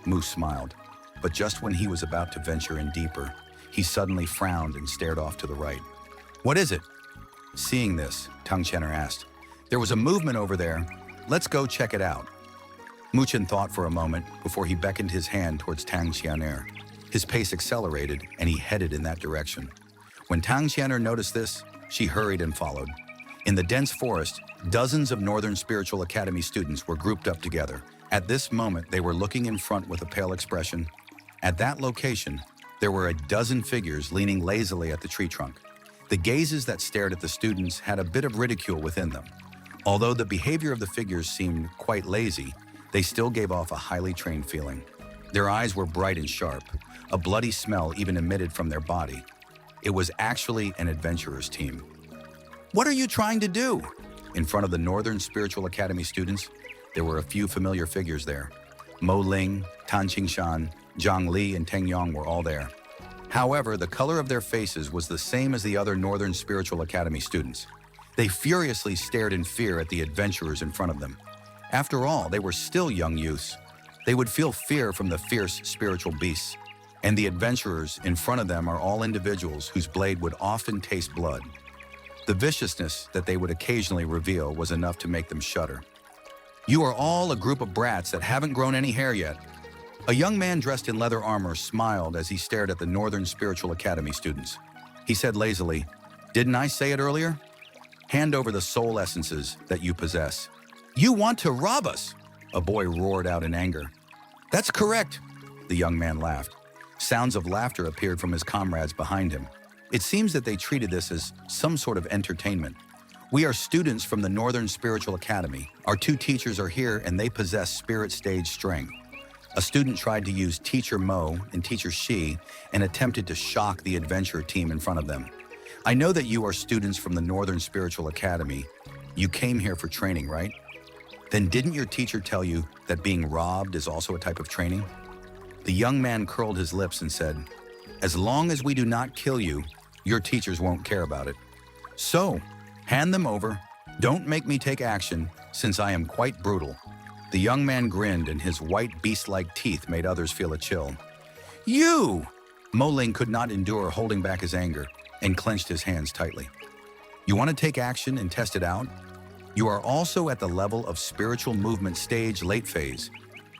Mu smiled, but just when he was about to venture in deeper, he suddenly frowned and stared off to the right. What is it? Seeing this, Tang Qian'er asked. There was a movement over there. Let's go check it out. Mu Chen thought for a moment before he beckoned his hand towards Tang Qian'er. His pace accelerated and he headed in that direction. When Tang Qian'er noticed this, she hurried and followed. In the dense forest, dozens of Northern Spiritual Academy students were grouped up together. At this moment, they were looking in front with a pale expression. At that location, there were a dozen figures leaning lazily at the tree trunk. The gazes that stared at the students had a bit of ridicule within them. Although the behavior of the figures seemed quite lazy, they still gave off a highly trained feeling. Their eyes were bright and sharp. A bloody smell even emitted from their body. It was actually an adventurer's team. What are you trying to do? In front of the Northern Spiritual Academy students, there were a few familiar figures there. Mo Ling, Tan Qingshan, Zhang Li, and Teng Yong were all there. However, the color of their faces was the same as the other Northern Spiritual Academy students. They furiously stared in fear at the adventurers in front of them. After all, they were still young youths. They would feel fear from the fierce spiritual beasts. And the adventurers in front of them are all individuals whose blade would often taste blood. The viciousness that they would occasionally reveal was enough to make them shudder. You are all a group of brats that haven't grown any hair yet. A young man dressed in leather armor smiled as he stared at the Northern Spiritual Academy students. He said lazily, "Didn't I say it earlier? Hand over the soul essences that you possess." "You want to rob us!" a boy roared out in anger. "That's correct," the young man laughed. Sounds of laughter appeared from his comrades behind him. It seems that they treated this as some sort of entertainment. "We are students from the Northern Spiritual Academy. Our 2 teachers are here and they possess spirit stage strength." A student tried to use Teacher Mo and Teacher Shi and attempted to shock the adventure team in front of them. "I know that you are students from the Northern Spiritual Academy. You came here for training, right? Then didn't your teacher tell you that being robbed is also a type of training?" The young man curled his lips and said, "As long as we do not kill you, your teachers won't care about it. So, hand them over. Don't make me take action, since I am quite brutal." The young man grinned and his white beast-like teeth made others feel a chill. "You!" Mo Ling could not endure holding back his anger and clenched his hands tightly. "You want to take action and test it out? You are also at the level of spiritual movement stage late phase,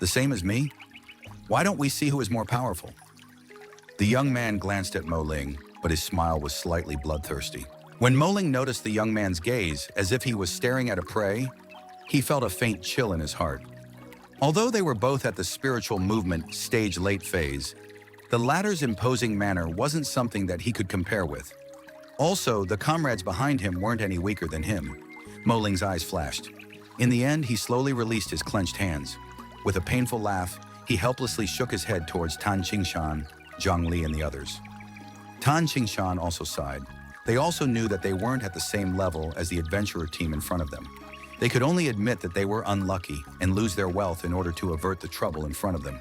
the same as me? Why don't we see who is more powerful?" The young man glanced at Mo Ling, but his smile was slightly bloodthirsty. When Mo Ling noticed the young man's gaze as if he was staring at a prey, he felt a faint chill in his heart. Although they were both at the spiritual movement stage late phase, the latter's imposing manner wasn't something that he could compare with. Also, the comrades behind him weren't any weaker than him. Mo Ling's eyes flashed. In the end, he slowly released his clenched hands. With a painful laugh, he helplessly shook his head towards Tan Qingshan, Zhang Li, and the others. Tan Qingshan also sighed. They also knew that they weren't at the same level as the adventurer team in front of them. They could only admit that they were unlucky and lose their wealth in order to avert the trouble in front of them.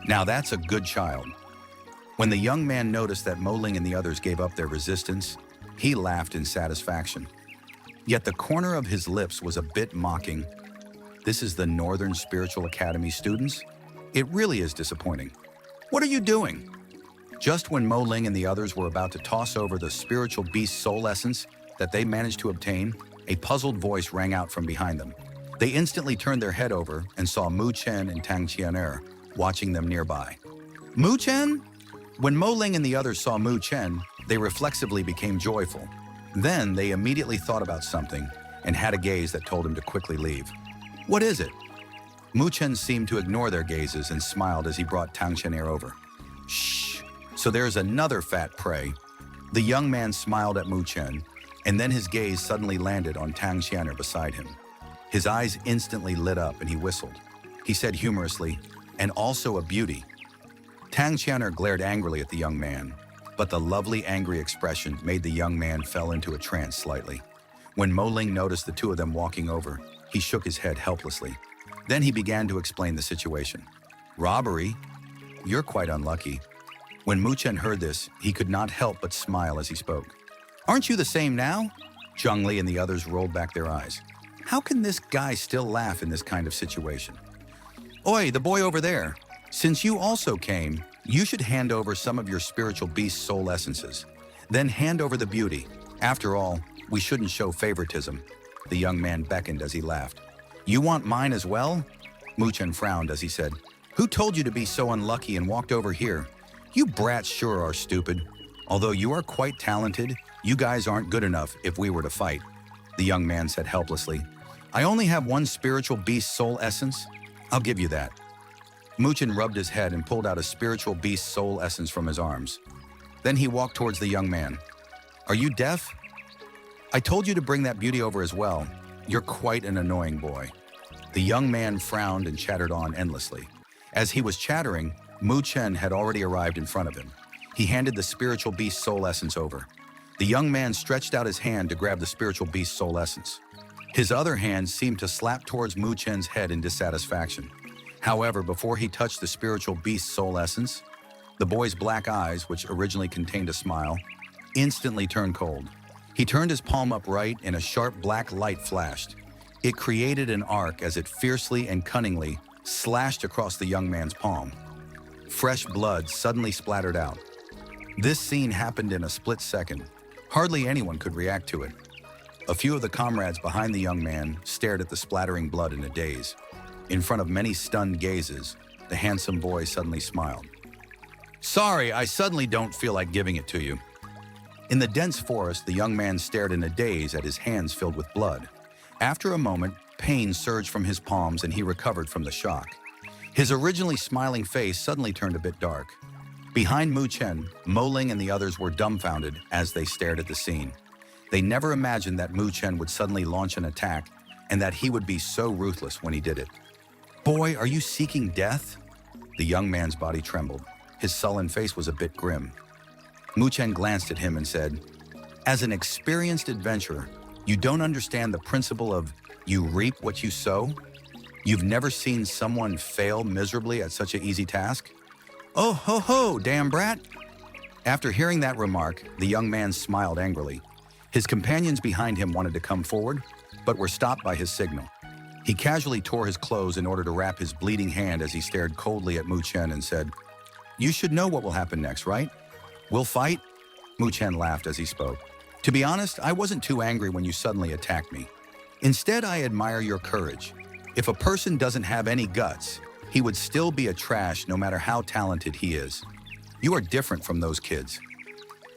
Now that's a good child. When the young man noticed that Mo Ling and the others gave up their resistance, he laughed in satisfaction. Yet the corner of his lips was a bit mocking. This is the Northern Spiritual Academy students? It really is disappointing. What are you doing? Just when Mo Ling and the others were about to toss over the spiritual beast soul essence that they managed to obtain, a puzzled voice rang out from behind them. They instantly turned their head over and saw Mu Chen and Tang Qian'er watching them nearby. Mu Chen? When Mo Ling and the others saw Mu Chen, they reflexively became joyful. Then they immediately thought about something and had a gaze that told him to quickly leave. What is it? Mu Chen seemed to ignore their gazes and smiled as he brought Tang Qian'er over. Shh, so there's another fat prey. The young man smiled at Mu Chen, and then his gaze suddenly landed on Tang Qian'er beside him. His eyes instantly lit up and he whistled. He said humorously, "And also a beauty." Tang Qian'er glared angrily at the young man, but the lovely angry expression made the young man fell into a trance slightly. When Mo Ling noticed the two of them walking over, he shook his head helplessly. Then he began to explain the situation. "Robbery? You're quite unlucky." When Mu Chen heard this, he could not help but smile as he spoke. "Aren't you the same now?" Zhang Li and the others rolled back their eyes. How can this guy still laugh in this kind of situation? "Oi, the boy over there. Since you also came, you should hand over some of your spiritual beast soul essences. Then hand over the beauty. After all, we shouldn't show favoritism." The young man beckoned as he laughed. "You want mine as well?" Mu Chen frowned as he said, "Who told you to be so unlucky and walked over here? You brats sure are stupid. Although you are quite talented, you guys aren't good enough if we were to fight." The young man said helplessly, "I only have one spiritual beast soul essence. I'll give you that." Mu Chen rubbed his head and pulled out a spiritual beast soul essence from his arms. Then he walked towards the young man. "Are you deaf? I told you to bring that beauty over as well. You're quite an annoying boy." The young man frowned and chattered on endlessly. As he was chattering, Mu Chen had already arrived in front of him. He handed the spiritual beast soul essence over. The young man stretched out his hand to grab the spiritual beast soul essence. His other hand seemed to slap towards Mu Chen's head in dissatisfaction. However, before he touched the spiritual beast soul essence, the boy's black eyes, which originally contained a smile, instantly turned cold. He turned his palm upright and a sharp black light flashed. It created an arc as it fiercely and cunningly slashed across the young man's palm. Fresh blood suddenly splattered out. This scene happened in a split second. Hardly anyone could react to it. A few of the comrades behind the young man stared at the splattering blood in a daze. In front of many stunned gazes, the handsome boy suddenly smiled. "Sorry, I suddenly don't feel like giving it to you." In the dense forest, the young man stared in a daze at his hands filled with blood. After a moment, pain surged from his palms and he recovered from the shock. His originally smiling face suddenly turned a bit dark. Behind Mu Chen, Mo Ling and the others were dumbfounded as they stared at the scene. They never imagined that Mu Chen would suddenly launch an attack and that he would be so ruthless when he did it. "Boy, are you seeking death?" The young man's body trembled. His sullen face was a bit grim. Mu Chen glanced at him and said, "As an experienced adventurer, you don't understand the principle of you reap what you sow? You've never seen someone fail miserably at such an easy task? Oh ho ho, damn brat!" After hearing that remark, the young man smiled angrily. His companions behind him wanted to come forward, but were stopped by his signal. He casually tore his clothes in order to wrap his bleeding hand as he stared coldly at Mu Chen and said, "You should know what will happen next, right? We'll fight?" Mu Chen laughed as he spoke. "To be honest, I wasn't too angry when you suddenly attacked me. Instead, I admire your courage. If a person doesn't have any guts, he would still be a trash no matter how talented he is. You are different from those kids."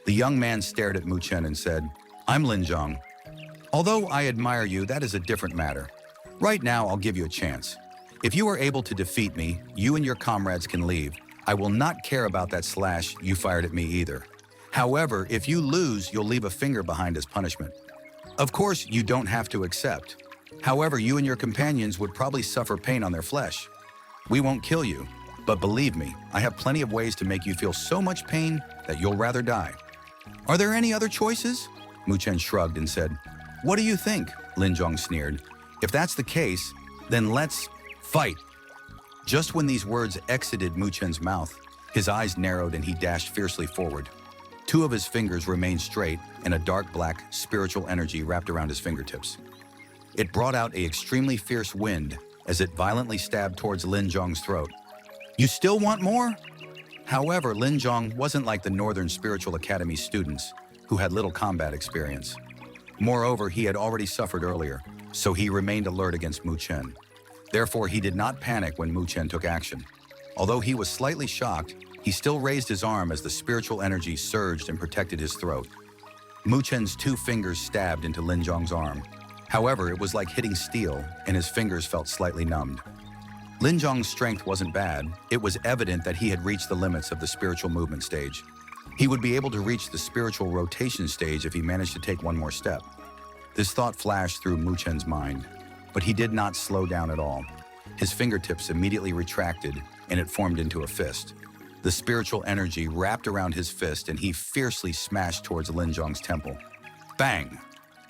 The young man stared at Mu Chen and said, "I'm Lin Zhang. Although I admire you, that is a different matter. Right now, I'll give you a chance. If you are able to defeat me, you and your comrades can leave. I will not care about that slash you fired at me either. However, if you lose, you'll leave a finger behind as punishment. Of course, you don't have to accept. However, you and your companions would probably suffer pain on their flesh. We won't kill you, but believe me, I have plenty of ways to make you feel so much pain that you'll rather die. Are there any other choices?" Mu Chen shrugged and said, "What do you think?" Lin Zhang sneered. "If that's the case, then let's fight." Just when these words exited Mu Chen's mouth, his eyes narrowed and he dashed fiercely forward. Two of his fingers remained straight and a dark black spiritual energy wrapped around his fingertips. It brought out an extremely fierce wind as it violently stabbed towards Lin Zhang's throat. "You still want more?" However, Lin Zhang wasn't like the Northern Spiritual Academy students, who had little combat experience. Moreover, he had already suffered earlier, so he remained alert against Mu Chen. Therefore, he did not panic when Mu Chen took action. Although he was slightly shocked, he still raised his arm as the spiritual energy surged and protected his throat. Mu Chen's two fingers stabbed into Lin Zhang's arm. However, it was like hitting steel, and his fingers felt slightly numbed. Lin Zhong's strength wasn't bad. It was evident that he had reached the limits of the spiritual movement stage. He would be able to reach the spiritual rotation stage if he managed to take one more step. This thought flashed through Mu Chen's mind, but he did not slow down at all. His fingertips immediately retracted, and it formed into a fist. The spiritual energy wrapped around his fist, and he fiercely smashed towards Lin Zhong's temple. Bang!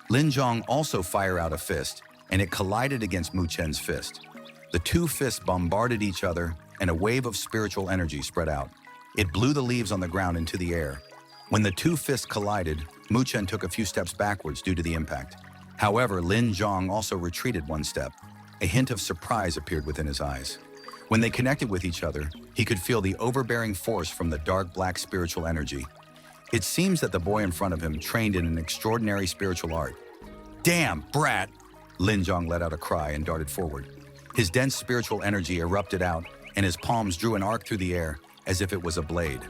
Lin Zhong also fired out a fist, and it collided against Mu Chen's fist. The two fists bombarded each other, and a wave of spiritual energy spread out. It blew the leaves on the ground into the air. When the two fists collided, Mu Chen took a few steps backwards due to the impact. However, Lin Zhong also retreated one step. A hint of surprise appeared within his eyes. When they connected with each other, he could feel the overbearing force from the dark black spiritual energy. It seems that the boy in front of him trained in an extraordinary spiritual art. Damn, brat! Lin Zhong let out a cry and darted forward. His dense spiritual energy erupted out, and his palms drew an arc through the air as if it was a blade.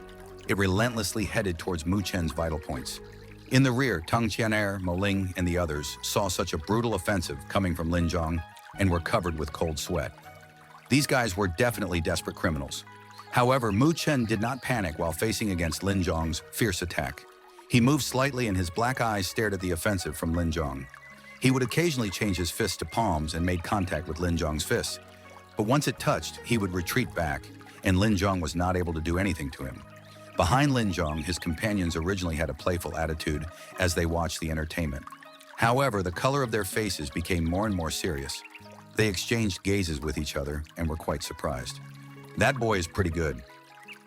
It relentlessly headed towards Mu Chen's vital points. In the rear, Tang Qian'er, Mo Ling, and the others saw such a brutal offensive coming from Lin Zhong and were covered with cold sweat. These guys were definitely desperate criminals. However, Mu Chen did not panic while facing against Lin Zhong's fierce attack. He moved slightly and his black eyes stared at the offensive from Lin Zhong. He would occasionally change his fists to palms and made contact with Lin Zhong's fists. But once it touched, he would retreat back, and Lin Zhong was not able to do anything to him. Behind Lin Zhong, his companions originally had a playful attitude as they watched the entertainment. However, the color of their faces became more and more serious. They exchanged gazes with each other and were quite surprised. That boy is pretty good.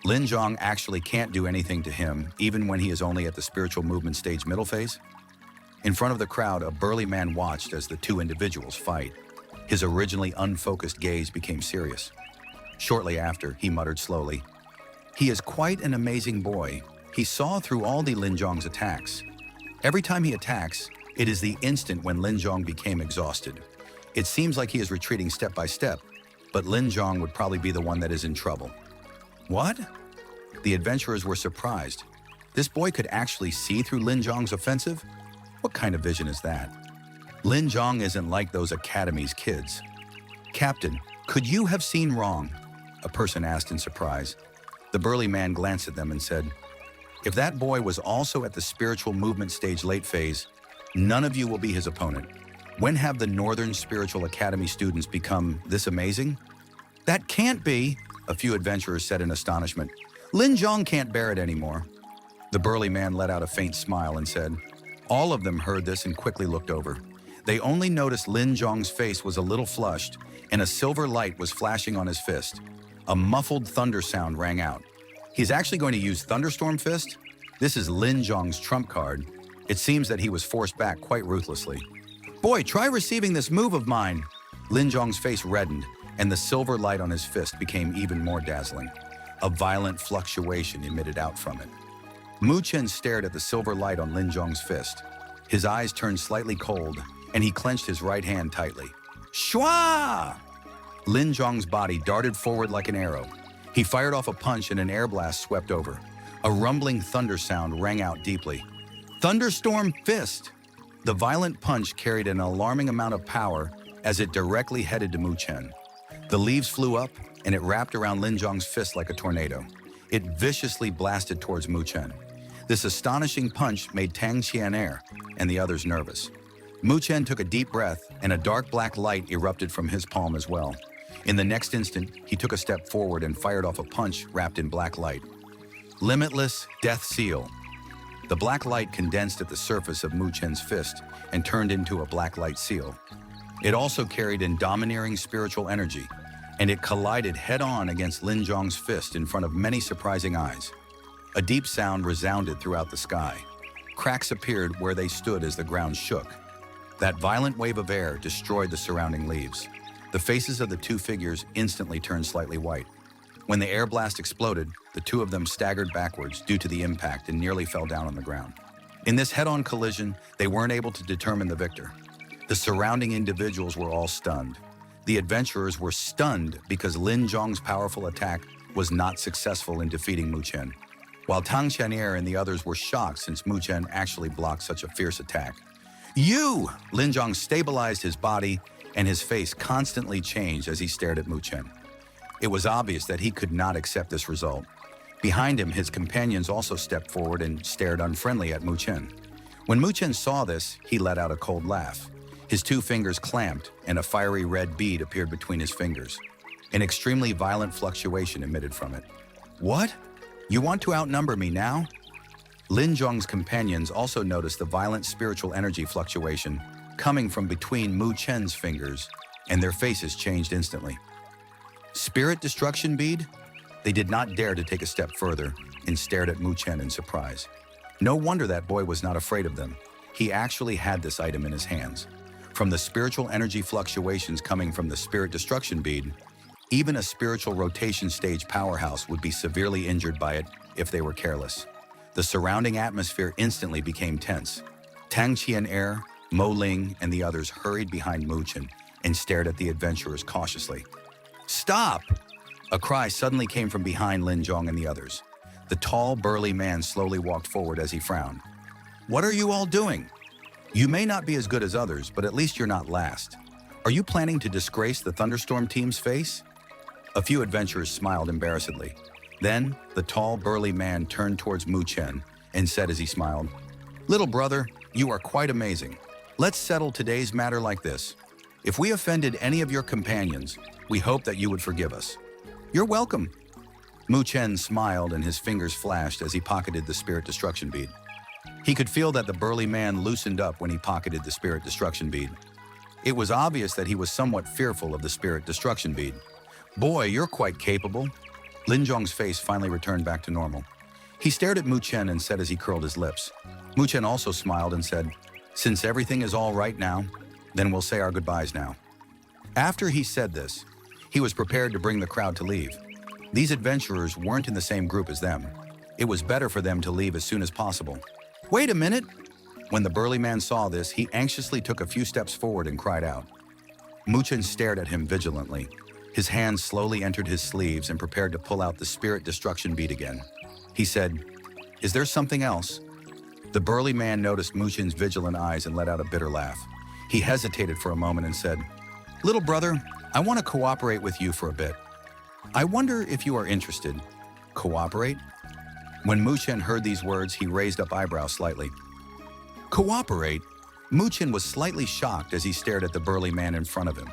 Lin Zhong actually can't do anything to him, even when he is only at the spiritual movement stage middle phase. In front of the crowd, a burly man watched as the two individuals fight. His originally unfocused gaze became serious. Shortly after, he muttered slowly, "He is quite an amazing boy. He saw through all the Lin Zhong's attacks. Every time he attacks, it is the instant when Lin Zhong became exhausted. It seems like he is retreating step by step, but Lin Zhong would probably be the one that is in trouble." What? The adventurers were surprised. This boy could actually see through Lin Zhong's offensive? What kind of vision is that? Lin Zhong isn't like those Academy's kids. "Captain, could you have seen wrong?" a person asked in surprise. The burly man glanced at them and said, "If that boy was also at the spiritual movement stage late phase, none of you will be his opponent. When have the Northern Spiritual Academy students become this amazing?" "That can't be," a few adventurers said in astonishment. "Lin Zhong can't bear it anymore." The burly man let out a faint smile and said, All of them heard this and quickly looked over. They only noticed Lin Zhong's face was a little flushed, and a silver light was flashing on his fist. A muffled thunder sound rang out. He's actually going to use Thunderstorm Fist? This is Lin Zhong's trump card. It seems that he was forced back quite ruthlessly. "Boy, try receiving this move of mine." Lin Zhong's face reddened, and the silver light on his fist became even more dazzling. A violent fluctuation emitted out from it. Mu Chen stared at the silver light on Lin Zhong's fist. His eyes turned slightly cold, and he clenched his right hand tightly. Shwa! Lin Zhong's body darted forward like an arrow. He fired off a punch and an air blast swept over. A rumbling thunder sound rang out deeply. Thunderstorm Fist! The violent punch carried an alarming amount of power as it directly headed to Mu Chen. The leaves flew up, and it wrapped around Lin Zhong's fist like a tornado. It viciously blasted towards Mu Chen. This astonishing punch made Tang Qian'er and the others nervous. Mu Chen took a deep breath, and a dark black light erupted from his palm as well. In the next instant, he took a step forward and fired off a punch wrapped in black light. Limitless Death Seal. The black light condensed at the surface of Mu Chen's fist and turned into a black light seal. It also carried in domineering spiritual energy, and it collided head-on against Lin Zhong's fist in front of many surprising eyes. A deep sound resounded throughout the sky. Cracks appeared where they stood as the ground shook. That violent wave of air destroyed the surrounding leaves. The faces of the two figures instantly turned slightly white. When the air blast exploded, the two of them staggered backwards due to the impact and nearly fell down on the ground. In this head-on collision, they weren't able to determine the victor. The surrounding individuals were all stunned. The adventurers were stunned because Lin Zhong's powerful attack was not successful in defeating Mu Chen, while Tang Qian'er and the others were shocked since Mu Chen actually blocked such a fierce attack. "You!" Lin Zhong stabilized his body, and his face constantly changed as he stared at Mu Chen. It was obvious that he could not accept this result. Behind him, his companions also stepped forward and stared unfriendly at Mu Chen. When Mu Chen saw this, he let out a cold laugh. His two fingers clamped, and a fiery red bead appeared between his fingers. An extremely violent fluctuation emitted from it. What? You want to outnumber me now? Lin Zhong's companions also noticed the violent spiritual energy fluctuation coming from between Mu Chen's fingers, and their faces changed instantly. Spirit destruction bead? They did not dare to take a step further and stared at Mu Chen in surprise. No wonder that boy was not afraid of them. He actually had this item in his hands. From the spiritual energy fluctuations coming from the spirit destruction bead, even a spiritual rotation stage powerhouse would be severely injured by it if they were careless. The surrounding atmosphere instantly became tense. Tang Qian, Mo Ling, and the others hurried behind Mu Chen and stared at the adventurers cautiously. Stop! A cry suddenly came from behind Lin Zhong and the others. The tall, burly man slowly walked forward as he frowned. What are you all doing? You may not be as good as others, but at least you're not last. Are you planning to disgrace the Thunderstorm team's face? A few adventurers smiled embarrassedly. Then, the tall, burly man turned towards Mu Chen and said as he smiled, Little brother, you are quite amazing. Let's settle today's matter like this. If we offended any of your companions, we hope that you would forgive us. You're welcome. Mu Chen smiled and his fingers flashed as he pocketed the spirit destruction bead. He could feel that the burly man loosened up when he pocketed the spirit destruction bead. It was obvious that he was somewhat fearful of the spirit destruction bead. Boy, you're quite capable. Lin Zhong's face finally returned back to normal. He stared at Mu Chen and said as he curled his lips. Mu Chen also smiled and said, Since everything is all right now, then we'll say our goodbyes now. After he said this, he was prepared to bring the crowd to leave. These adventurers weren't in the same group as them. It was better for them to leave as soon as possible. Wait a minute! When the burly man saw this, he anxiously took a few steps forward and cried out. Mu Chen stared at him vigilantly. His hands slowly entered his sleeves and prepared to pull out the spirit destruction bead again. He said, Is there something else? The burly man noticed Mu Chen's vigilant eyes and let out a bitter laugh. He hesitated for a moment and said, Little brother, I want to cooperate with you for a bit. I wonder if you are interested. Cooperate? When Mu Chen heard these words, he raised up eyebrows slightly. Cooperate? Mu Chen was slightly shocked as he stared at the burly man in front of him.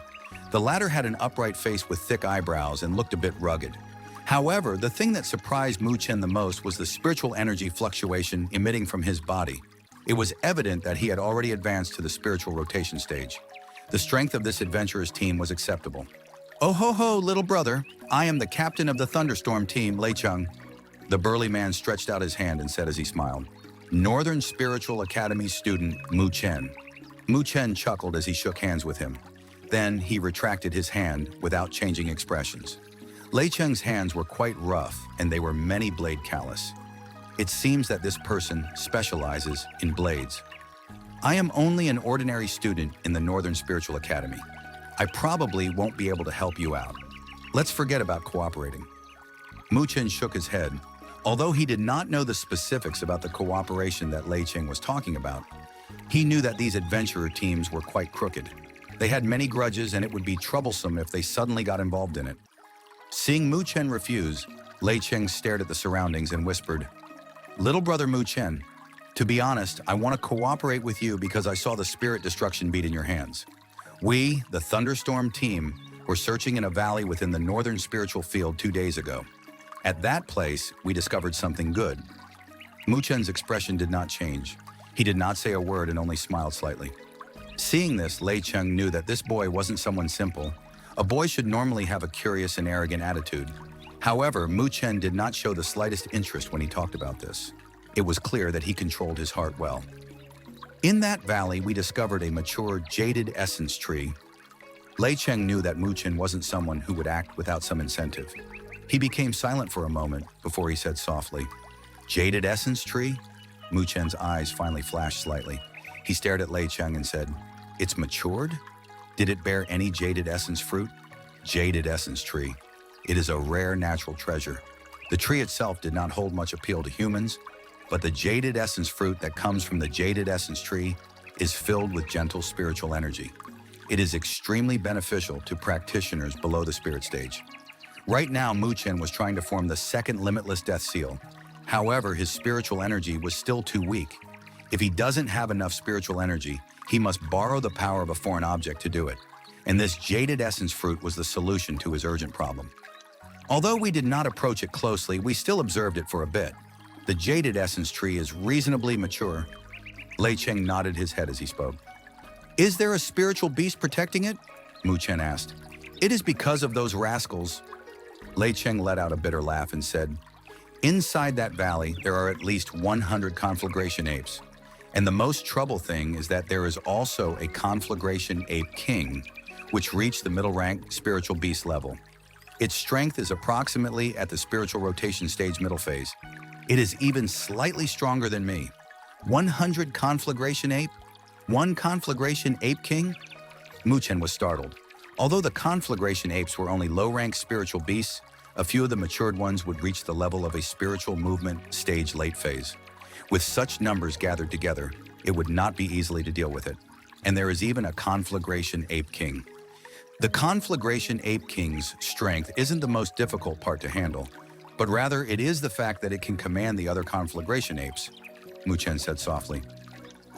The latter had an upright face with thick eyebrows and looked a bit rugged. However, the thing that surprised Mu Chen the most was the spiritual energy fluctuation emitting from his body. It was evident that he had already advanced to the spiritual rotation stage. The strength of this adventurer's team was acceptable. Oh ho ho, little brother, I am the captain of the Thunderstorm team, Lei Cheng. The burly man stretched out his hand and said as he smiled, Northern Spiritual Academy student Mu Chen. Mu Chen chuckled as he shook hands with him. Then he retracted his hand without changing expressions. Lei Cheng's hands were quite rough and they were many blade callous. It seems that this person specializes in blades. I am only an ordinary student in the Northern Spiritual Academy. I probably won't be able to help you out. Let's forget about cooperating. Mu Chen shook his head. Although he did not know the specifics about the cooperation that Lei Cheng was talking about, he knew that these adventurer teams were quite crooked. They had many grudges and it would be troublesome if they suddenly got involved in it. Seeing Mu Chen refuse, Lei Cheng stared at the surroundings and whispered, Little brother Mu Chen, to be honest, I want to cooperate with you because I saw the spirit destruction bead in your hands. We, the Thunderstorm team, were searching in a valley within the Northern Spiritual Field 2 days ago. At that place, we discovered something good. Mu Chen's expression did not change. He did not say a word and only smiled slightly. Seeing this, Lei Cheng knew that this boy wasn't someone simple. A boy should normally have a curious and arrogant attitude. However, Mu Chen did not show the slightest interest when he talked about this. It was clear that he controlled his heart well. In that valley, we discovered a mature, jaded essence tree. Lei Cheng knew that Mu Chen wasn't someone who would act without some incentive. He became silent for a moment before he said softly, Jaded essence tree? Mu Chen's eyes finally flashed slightly. He stared at Lei Cheng and said, It's matured? Did it bear any jaded essence fruit? Jaded essence tree. It is a rare natural treasure. The tree itself did not hold much appeal to humans, but the jaded essence fruit that comes from the jaded essence tree is filled with gentle spiritual energy. It is extremely beneficial to practitioners below the spirit stage. Right now, Mu Chen was trying to form the second limitless death seal. However, his spiritual energy was still too weak. If he doesn't have enough spiritual energy, he must borrow the power of a foreign object to do it. And this jaded essence fruit was the solution to his urgent problem. Although we did not approach it closely, we still observed it for a bit. The jaded essence tree is reasonably mature. Lei Cheng nodded his head as he spoke. Is there a spiritual beast protecting it? Mu Chen asked. It is because of those rascals. Lei Cheng let out a bitter laugh and said, inside that valley, there are at least 100 conflagration apes. And the most trouble thing is that there is also a conflagration ape king, which reached the middle rank spiritual beast level. Its strength is approximately at the spiritual rotation stage middle phase. It is even slightly stronger than me. 100 conflagration ape? One conflagration ape king? Mu Chen was startled. Although the conflagration apes were only low-rank spiritual beasts, a few of the matured ones would reach the level of a spiritual movement stage late phase. With such numbers gathered together, it would not be easily to deal with it. And there is even a conflagration ape king. The conflagration ape king's strength isn't the most difficult part to handle, but rather it is the fact that it can command the other conflagration apes, Mu Chen said softly.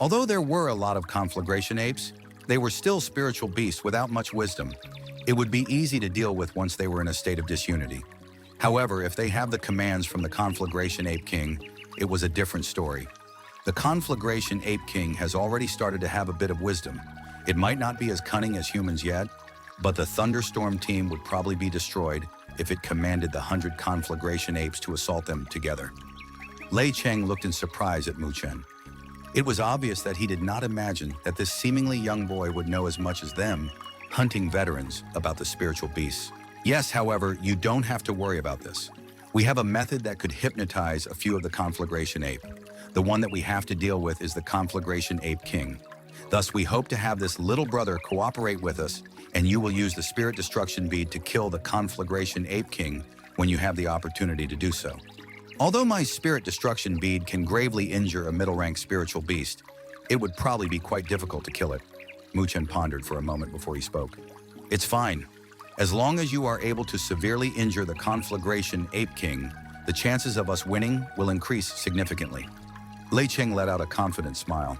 Although there were a lot of conflagration apes, they were still spiritual beasts without much wisdom. It would be easy to deal with once they were in a state of disunity. However, if they have the commands from the conflagration ape king, it was a different story. The conflagration ape king has already started to have a bit of wisdom. It might not be as cunning as humans yet, but the thunderstorm team would probably be destroyed if it commanded the 100 conflagration apes to assault them together. Lei Cheng looked in surprise at Mu Chen. It was obvious that he did not imagine that this seemingly young boy would know as much as them, hunting veterans, about the spiritual beasts. Yes, however, you don't have to worry about this. We have a method that could hypnotize a few of the conflagration ape. The one that we have to deal with is the conflagration ape king. Thus, we hope to have this little brother cooperate with us, and you will use the spirit destruction bead to kill the conflagration ape king when you have the opportunity to do so. Although my spirit destruction bead can gravely injure a middle-rank spiritual beast, it would probably be quite difficult to kill it. Mu Chen pondered for a moment before he spoke. It's fine. As long as you are able to severely injure the conflagration ape king, the chances of us winning will increase significantly. Lei Cheng let out a confident smile.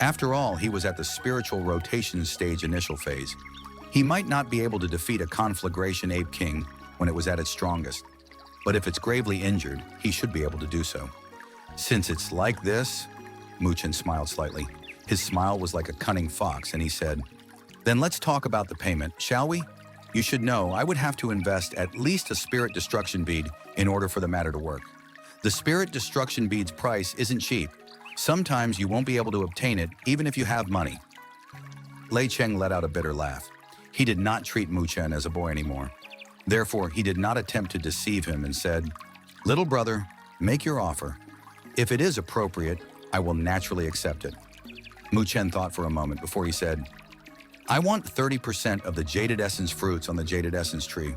After all, he was at the spiritual rotation stage initial phase. He might not be able to defeat a conflagration ape king when it was at its strongest, but if it's gravely injured, he should be able to do so. Since it's like this, Mu Chen smiled slightly. His smile was like a cunning fox, and he said, then let's talk about the payment, shall we? You should know I would have to invest at least a spirit destruction bead in order for the matter to work. The spirit destruction bead's price isn't cheap. Sometimes you won't be able to obtain it even if you have money. Lei Cheng let out a bitter laugh. He did not treat Mu Chen as a boy anymore. Therefore, he did not attempt to deceive him and said, little brother, make your offer. If it is appropriate, I will naturally accept it. Mu Chen thought for a moment before he said, I want 30% of the jaded essence fruits on the jaded essence tree.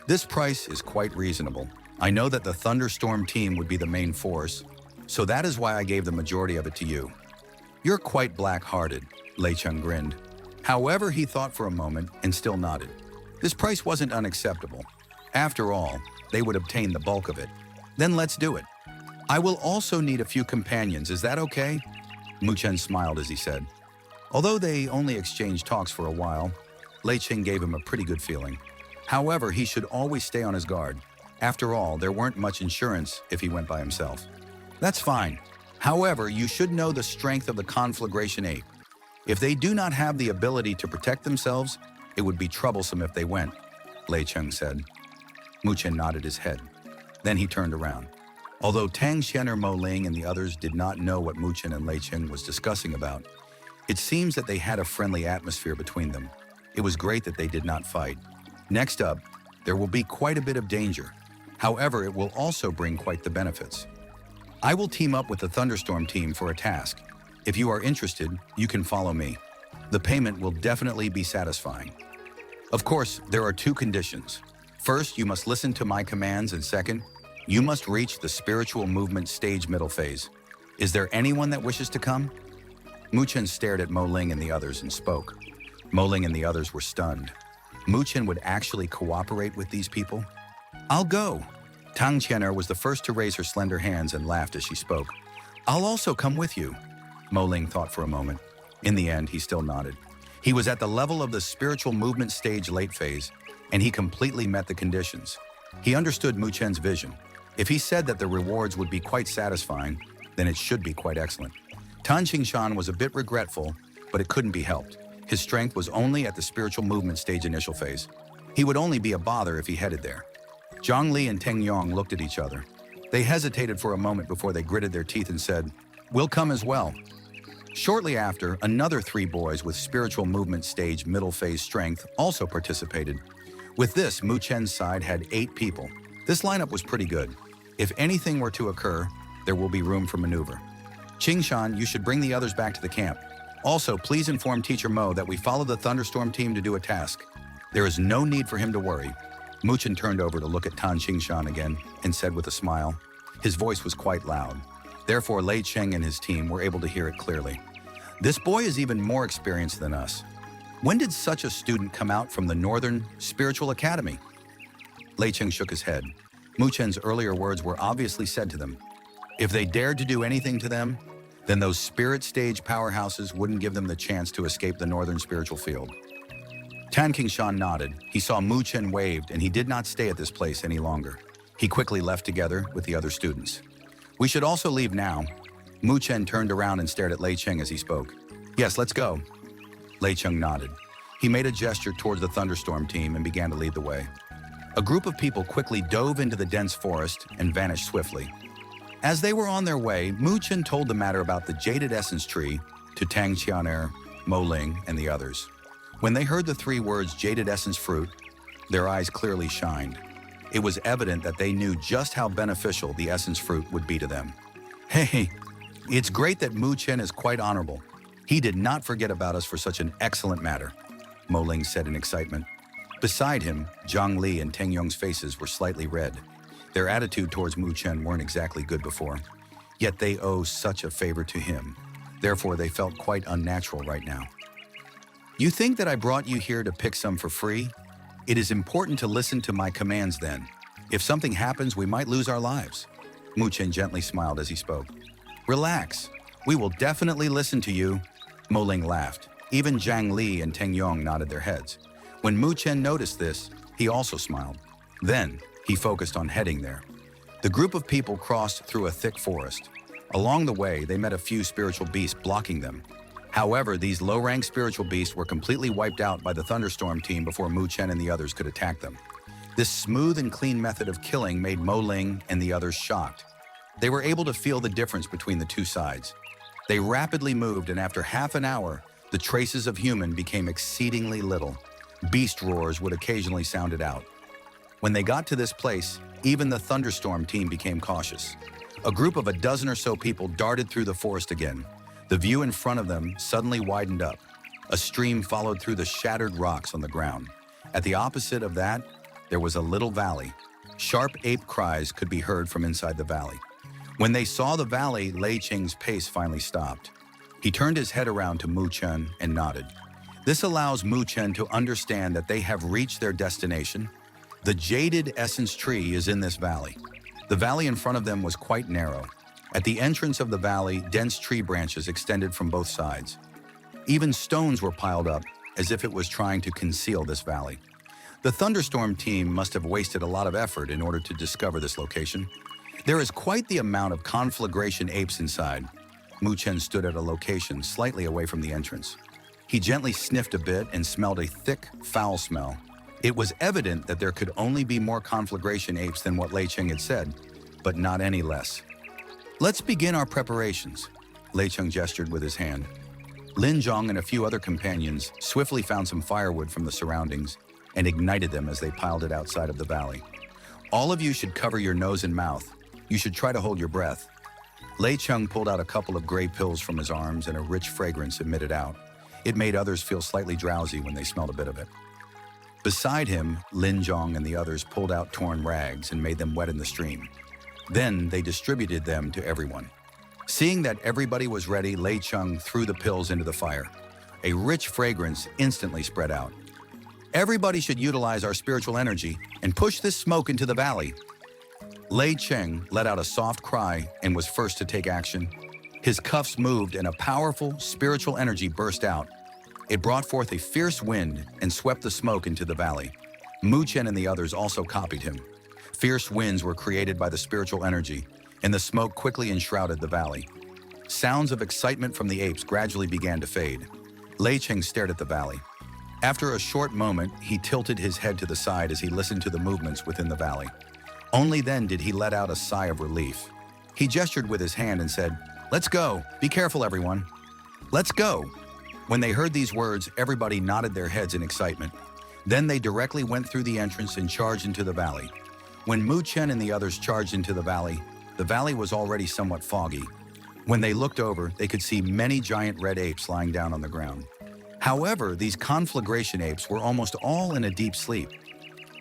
This price is quite reasonable. I know that the thunderstorm team would be the main force, so that is why I gave the majority of it to you. You're quite black-hearted, Lei Cheng grinned. However, he thought for a moment and still nodded. This price wasn't unacceptable. After all, they would obtain the bulk of it. Then let's do it. I will also need a few companions, is that okay? Mu Chen smiled as he said. Although they only exchanged talks for a while, Lei Cheng gave him a pretty good feeling. However, he should always stay on his guard. After all, there weren't much insurance if he went by himself. That's fine. However, you should know the strength of the conflagration ape. If they do not have the ability to protect themselves, it would be troublesome if they went, Lei Cheng said. Mu Chen nodded his head. Then he turned around. Although Tang Xian, Mo Ling, and the others did not know what Mu Chen and Lei Cheng was discussing about, it seems that they had a friendly atmosphere between them. It was great that they did not fight. Next up, there will be quite a bit of danger. However, it will also bring quite the benefits. I will team up with the Thunderstorm team for a task. If you are interested, you can follow me. The payment will definitely be satisfying. Of course, there are two conditions. First, you must listen to my commands, and second, you must reach the spiritual movement stage middle phase. Is there anyone that wishes to come? Mu Chen stared at Mo Ling and the others and spoke. Mo Ling and the others were stunned. Mu Chen would actually cooperate with these people? I'll go. Tang Qianer was the first to raise her slender hands and laughed as she spoke. I'll also come with you. Mo Ling thought for a moment. In the end, he still nodded. He was at the level of the spiritual movement stage late phase, and he completely met the conditions. He understood Mu Chen's vision. If he said that the rewards would be quite satisfying, then it should be quite excellent. Tan Qingshan was a bit regretful, but it couldn't be helped. His strength was only at the spiritual movement stage initial phase. He would only be a bother if he headed there. Zhang Li and Teng Yong looked at each other. They hesitated for a moment before they gritted their teeth and said, "We'll come as well." Shortly after, another 3 boys with spiritual movement stage middle phase strength also participated. With this, Mu Chen's side had 8 people. This lineup was pretty good. If anything were to occur, there will be room for maneuver. Qingshan, you should bring the others back to the camp. Also, please inform Teacher Mo that we follow the Thunderstorm team to do a task. There is no need for him to worry. Mu Chen turned over to look at Tan Qingshan again and said with a smile. His voice was quite loud. Therefore, Lei Cheng and his team were able to hear it clearly. This boy is even more experienced than us. When did such a student come out from the Northern Spiritual Academy? Lei Cheng shook his head. Mu Chen's earlier words were obviously said to them. If they dared to do anything to them, then those spirit stage powerhouses wouldn't give them the chance to escape the Northern Spiritual Field. Tan Qingshan nodded. He saw Mu Chen waved, and he did not stay at this place any longer. He quickly left together with the other students. We should also leave now. Mu Chen turned around and stared at Lei Cheng as he spoke. Yes, let's go. Lei Cheng nodded. He made a gesture towards the Thunderstorm team and began to lead the way. A group of people quickly dove into the dense forest and vanished swiftly. As they were on their way, Mu Chen told the matter about the jaded essence tree to Tang Qianer, Mo Ling, and the others. When they heard the 3 words jaded essence fruit, their eyes clearly shined. It was evident that they knew just how beneficial the essence fruit would be to them. Hey, it's great that Mu Chen is quite honorable. He did not forget about us for such an excellent matter, Mo Ling said in excitement. Beside him, Zhang Li and Teng Yong's faces were slightly red. Their attitude towards Mu Chen weren't exactly good before, yet they owe such a favor to him. Therefore, they felt quite unnatural right now. You think that I brought you here to pick some for free? It is important to listen to my commands then. If something happens, we might lose our lives. Mu Chen gently smiled as he spoke. Relax. We will definitely listen to you. Mo Ling laughed. Even Zhang Li and Teng Yong nodded their heads. When Mu Chen noticed this, he also smiled. Then, he focused on heading there. The group of people crossed through a thick forest. Along the way, they met a few spiritual beasts blocking them. However, these low-rank spiritual beasts were completely wiped out by the Thunderstorm team before Mu Chen and the others could attack them. This smooth and clean method of killing made Mo Ling and the others shocked. They were able to feel the difference between the two sides. They rapidly moved, and after half an hour, the traces of human became exceedingly little. Beast roars would occasionally sound it out. When they got to this place, even the Thunderstorm team became cautious. A group of a dozen or so people darted through the forest again. The view in front of them suddenly widened up. A stream followed through the shattered rocks on the ground. At the opposite of that, there was a little valley. Sharp ape cries could be heard from inside the valley. When they saw the valley, Lei Cheng's pace finally stopped. He turned his head around to Mu Chen and nodded. This allows Mu Chen to understand that they have reached their destination. The jaded essence tree is in this valley. The valley in front of them was quite narrow. At the entrance of the valley, dense tree branches extended from both sides. Even stones were piled up, as if it was trying to conceal this valley. The Thunderstorm team must have wasted a lot of effort in order to discover this location. There is quite the amount of conflagration apes inside. Mu Chen stood at a location slightly away from the entrance. He gently sniffed a bit and smelled a thick, foul smell. It was evident that there could only be more conflagration apes than what Lei Cheng had said, but not any less. Let's begin our preparations, Lei Cheng gestured with his hand. Lin Zhong and a few other companions swiftly found some firewood from the surroundings and ignited them as they piled it outside of the valley. All of you should cover your nose and mouth. You should try to hold your breath. Lei Cheng pulled out a couple of gray pills from his arms and a rich fragrance emitted out. It made others feel slightly drowsy when they smelled a bit of it. Beside him, Lin Zhong and the others pulled out torn rags and made them wet in the stream. Then they distributed them to everyone. Seeing that everybody was ready, Lei Cheng threw the pills into the fire. A rich fragrance instantly spread out. Everybody should utilize our spiritual energy and push this smoke into the valley. Lei Cheng let out a soft cry and was first to take action. His cuffs moved and a powerful spiritual energy burst out. It brought forth a fierce wind and swept the smoke into the valley. Mu Chen and the others also copied him. Fierce winds were created by the spiritual energy, and the smoke quickly enshrouded the valley. Sounds of excitement from the apes gradually began to fade. Lei Cheng stared at the valley. After a short moment, he tilted his head to the side as he listened to the movements within the valley. Only then did he let out a sigh of relief. He gestured with his hand and said, "Let's go. Be careful, everyone. Let's go." When they heard these words, everybody nodded their heads in excitement. Then they directly went through the entrance and charged into the valley. When Mu Chen and the others charged into the valley was already somewhat foggy. When they looked over, they could see many giant red apes lying down on the ground. However, these conflagration apes were almost all in a deep sleep.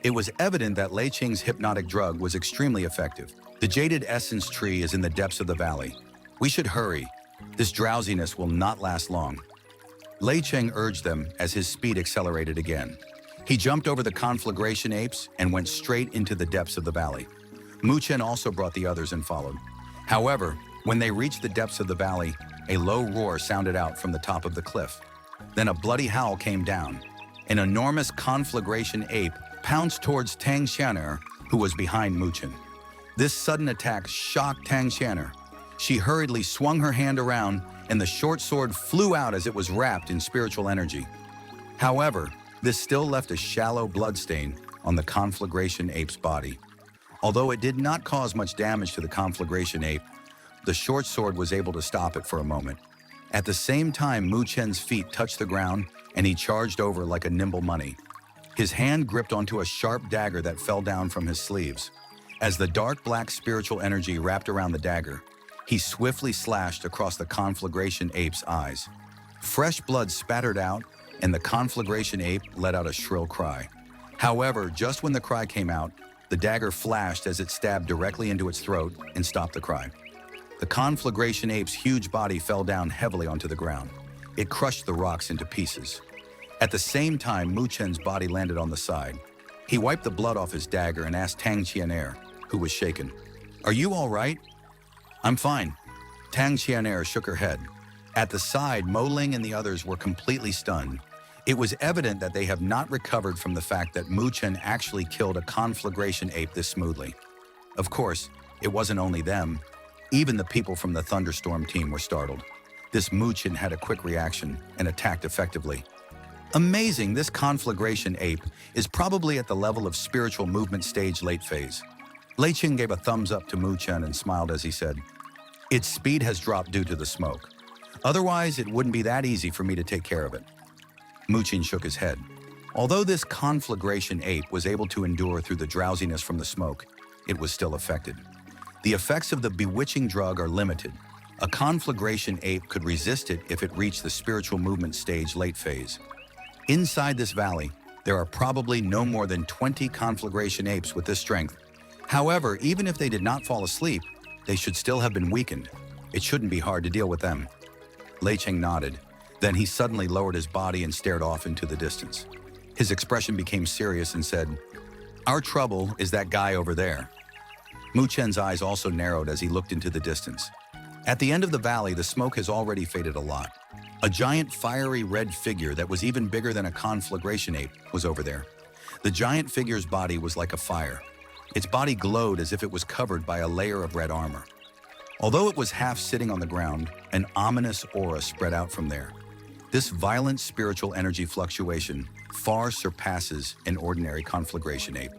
It was evident that Lei Cheng's hypnotic drug was extremely effective. The jaded essence tree is in the depths of the valley. We should hurry. This drowsiness will not last long. Lei Cheng urged them as his speed accelerated again. He jumped over the conflagration apes and went straight into the depths of the valley. Mu Chen also brought the others and followed. However, when they reached the depths of the valley, a low roar sounded out from the top of the cliff. Then a bloody howl came down. An enormous conflagration ape pounced towards Tang Xianer, who was behind Mu Chen. This sudden attack shocked Tang Xianer. She hurriedly swung her hand around, and the short sword flew out as it was wrapped in spiritual energy. However, this still left a shallow bloodstain on the conflagration ape's body. Although it did not cause much damage to the conflagration ape, the short sword was able to stop it for a moment. At the same time, Mu Chen's feet touched the ground, and he charged over like a nimble bunny. His hand gripped onto a sharp dagger that fell down from his sleeves. As the dark black spiritual energy wrapped around the dagger, he swiftly slashed across the conflagration ape's eyes. Fresh blood spattered out, and the conflagration ape let out a shrill cry. However, just when the cry came out, the dagger flashed as it stabbed directly into its throat and stopped the cry. The conflagration ape's huge body fell down heavily onto the ground. It crushed the rocks into pieces. At the same time, Mu Chen's body landed on the side. He wiped the blood off his dagger and asked Tang Qianer, who was shaken, "Are you all right?" "I'm fine." Tang Qianer shook her head. At the side, Mo Ling and the others were completely stunned. It was evident that they have not recovered from the fact that Mu Chen actually killed a conflagration ape this smoothly. Of course, it wasn't only them. Even the people from the Thunderstorm team were startled. This Mu Chen had a quick reaction and attacked effectively. Amazing, this conflagration ape is probably at the level of spiritual movement stage late phase. Lei Chen gave a thumbs up to Mu Chen and smiled as he said, "Its speed has dropped due to the smoke. Otherwise, it wouldn't be that easy for me to take care of it." Mu Chen shook his head. Although this conflagration ape was able to endure through the drowsiness from the smoke, it was still affected. The effects of the bewitching drug are limited. A conflagration ape could resist it if it reached the spiritual movement stage late phase. Inside this valley, there are probably no more than 20 conflagration apes with this strength. However, even if they did not fall asleep, they should still have been weakened. It shouldn't be hard to deal with them. Lei Cheng nodded. Then he suddenly lowered his body and stared off into the distance. His expression became serious and said, "Our trouble is that guy over there." Mu Chen's eyes also narrowed as he looked into the distance. At the end of the valley, the smoke has already faded a lot. A giant fiery red figure that was even bigger than a conflagration ape was over there. The giant figure's body was like a fire. Its body glowed as if it was covered by a layer of red armor. Although it was half sitting on the ground, an ominous aura spread out from there. This violent spiritual energy fluctuation far surpasses an ordinary conflagration ape.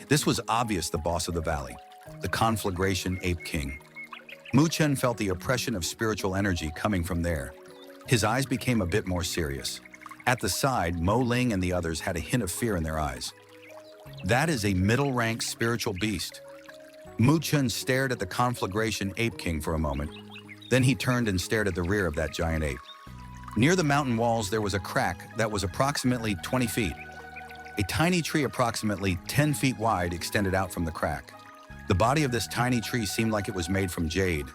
This was obvious the boss of the valley, the conflagration ape king. Mu Chen felt the oppression of spiritual energy coming from there. His eyes became a bit more serious. At the side, Mo Ling and the others had a hint of fear in their eyes. That is a middle-rank spiritual beast. Mu Chen stared at the conflagration ape king for a moment. Then he turned and stared at the rear of that giant ape. Near the mountain walls, there was a crack that was approximately 20 feet. A tiny tree approximately 10 feet wide extended out from the crack. The body of this tiny tree seemed like it was made from jade.